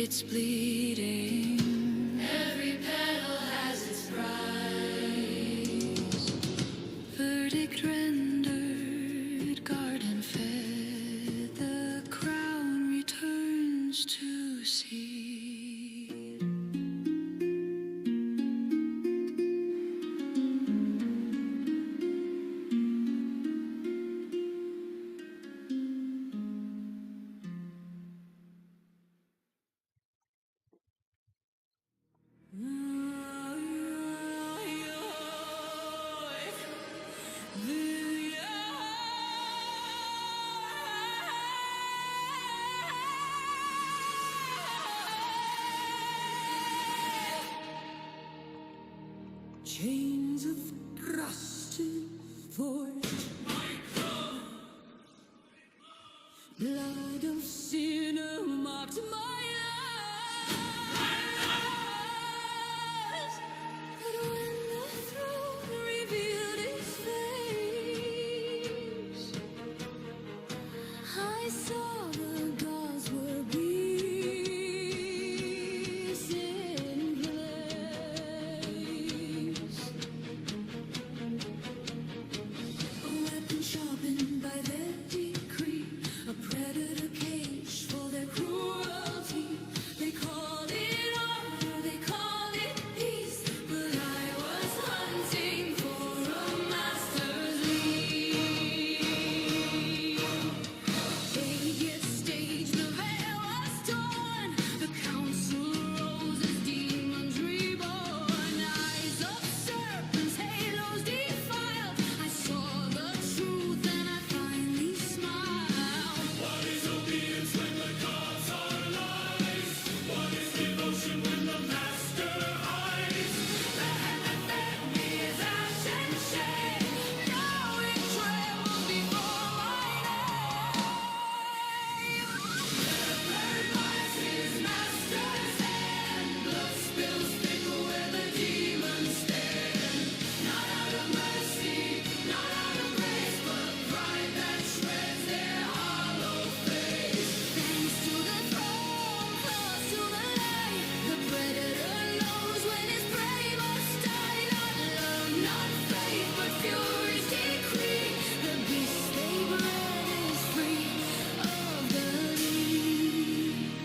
it's bleeding. Every petal has its price. Verdict rendered, garden fed, the crown returns to seed. Chains of crusted forge, blood of sinner marked my life. But when the throne revealed its face, I saw the gods were beasts in place. A weapon sharpened by their decree, a predator caged for their cruelty. They called it order, they called it peace, but I was hunting for a master's lead. Fate staged, the veil was torn, the council rose as demons reborn. Eyes of serpents, halos defiled. I saw the truth and I finally smiled. What is obedience when the gods are lies? What is devotion when the master eyes? The hand that fed me is ash and shame. Now it trembles before my name. Third bites his master's hand. Blood spills thick where the demons stand. Not out of mercy, not out of grace, but pride that shreds their hollow face. Thanks to the throne, close to the light. The predator knows when his prey must die. Not love, not faith, but fury's decree. The beast they bred is free of the leash.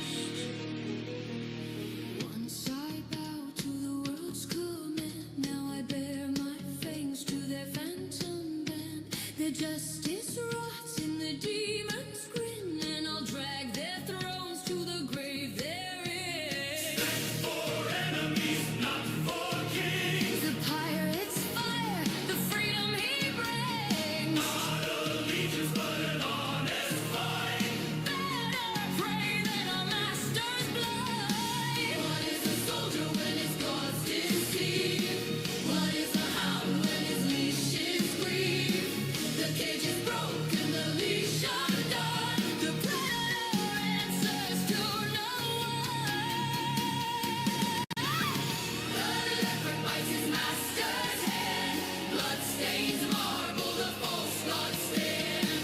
Once I bowed to the world's command, now I bear my fangs to their phantom band. Their justice rots in the demon's grin, and I'll drag their thrones to the grave they're in. For enemies, not for kings. The pirate's fire, the freedom he brings. Not allegiance, but an honest fight. Better pray than a master's blood. What is a soldier when his cause deceive? What is a hound when his leash is grieved? The cage is broken, the leash undone. The predator answers to no one. The leopard bites his master's hand. Blood stains marble, the false gods stand.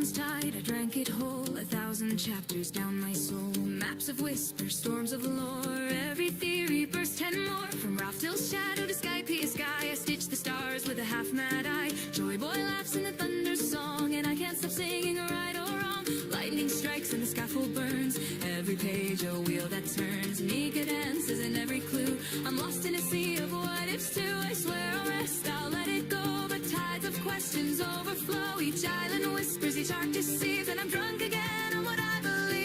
tongues tied, I drank it whole, 1,000 chapters down my soul. Maps of whisper, storms of lore, every theory burst 10 more. From Ralph till Shadow to Skypiea Sky, I stitch the stars with a half-mad eye. Joy Boy laughs in the thunder song, and I can't stop singing right or wrong. Lightning strikes and the scaffold burns, every page a wheel that turns. Nika dances in every clue, I'm lost in a sea of what ifs too. I swear I'll rest, I'll let it go, but tides of questions overflow. Each island whispers, each heart deceives, and I'm drunk again on what I believe.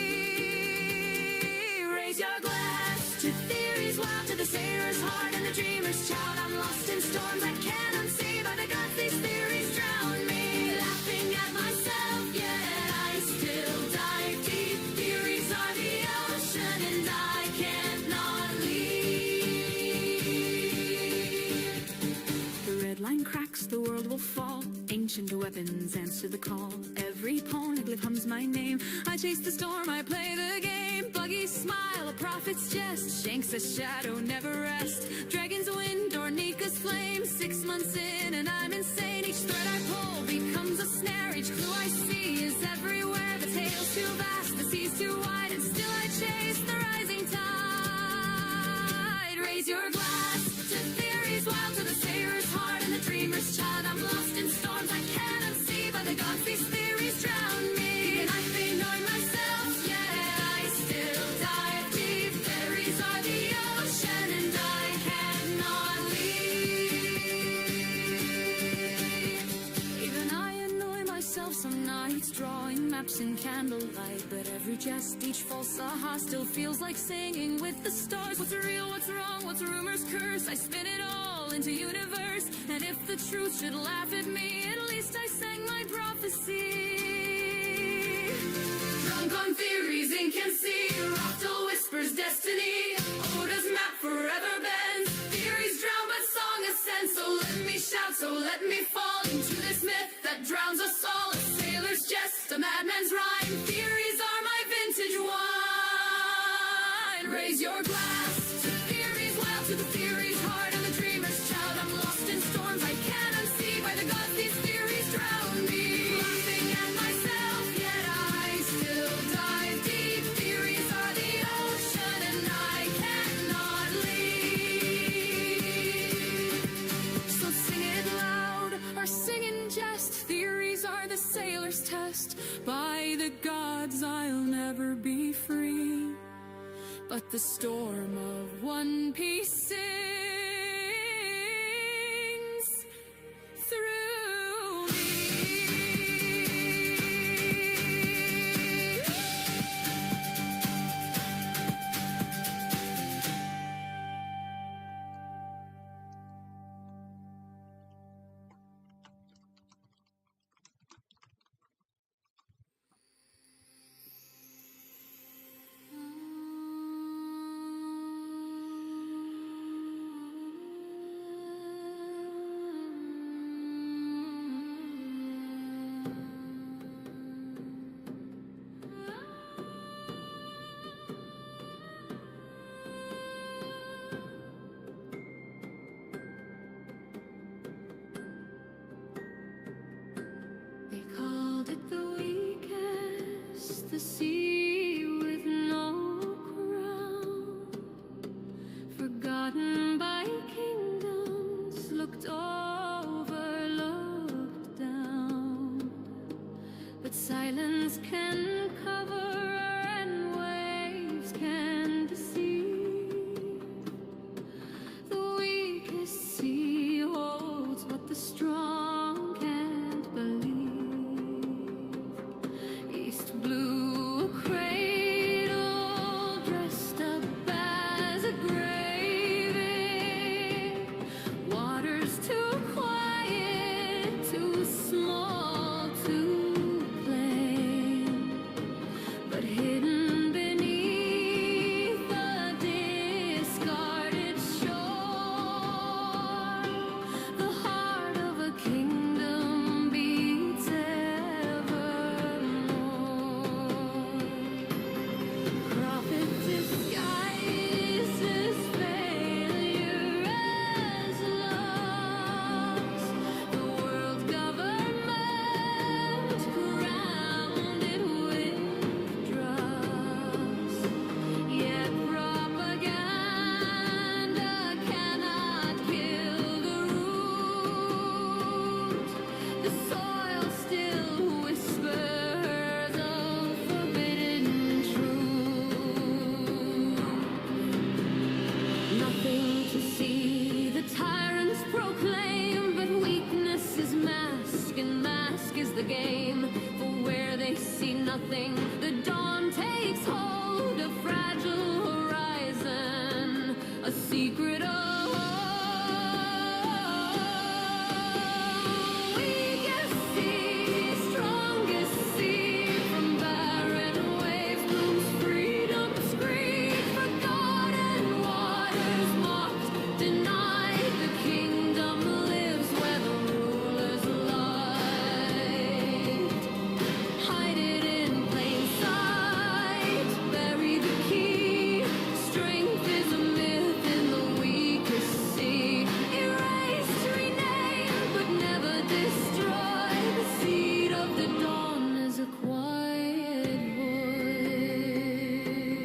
Raise your glass to theories wild, to the sailor's heart and the dreamer's child. I'm lost in storms I can't unsee, by the gods these theories drown me. Laughing at myself, yet I still dive deep. Theories are the ocean and I can't not leave. The red line cracks, the world will fall. Ancient weapons answer the call. Every poneglyph hums my name. I chase the storm, I play the game. Buggies smile, a prophet's jest. Shanks a shadow, never rest. Dragon's wind or Nika's flame. 6 months in and I'm insane. Each thread I pull becomes a snare. Each clue I see is everywhere. The tale's too vast, the sea's too wide, and still I chase the rising tide. Raise your glass to theories wild, to the sailor's heart and the dreamer's child. I'm lost in storms I can't unsee, by the gods these theories drown me. And I may know myself, yet I still dive deep. Theories are the ocean and I cannot leave. Even I annoy myself some nights, drawing maps in candlelight. But every jest, each false aha still feels like singing with the stars. What's real, what's wrong, what's rumor's curse? I spin it all into universe, and if the truth should laugh at me, at least I sang my prophecy. Drunk on theories, ink and sea, Rochdale whispers destiny. Oda's map forever bends. Theories drown, but song ascends. So let me shout, so let me fall into this myth that drowns us all. A sailor's jest, a madman's rhyme. Theories are my vintage wine. Raise your glass to theories wild, to the theory's heart and the dreamer's child. I'm lost in storms I can't unsee, by the gods these theories drown me. Laughing at myself, yet I still dive deep. Theories are the ocean and I cannot leave. So sing it loud or sing in jest. Theories are the sailor's test. By the gods I'll never be free, but the storm of One Piece sings through me. They called it the weakest, the sea with no crown, forgotten by kingdoms, looked over, looked down. But silence can cover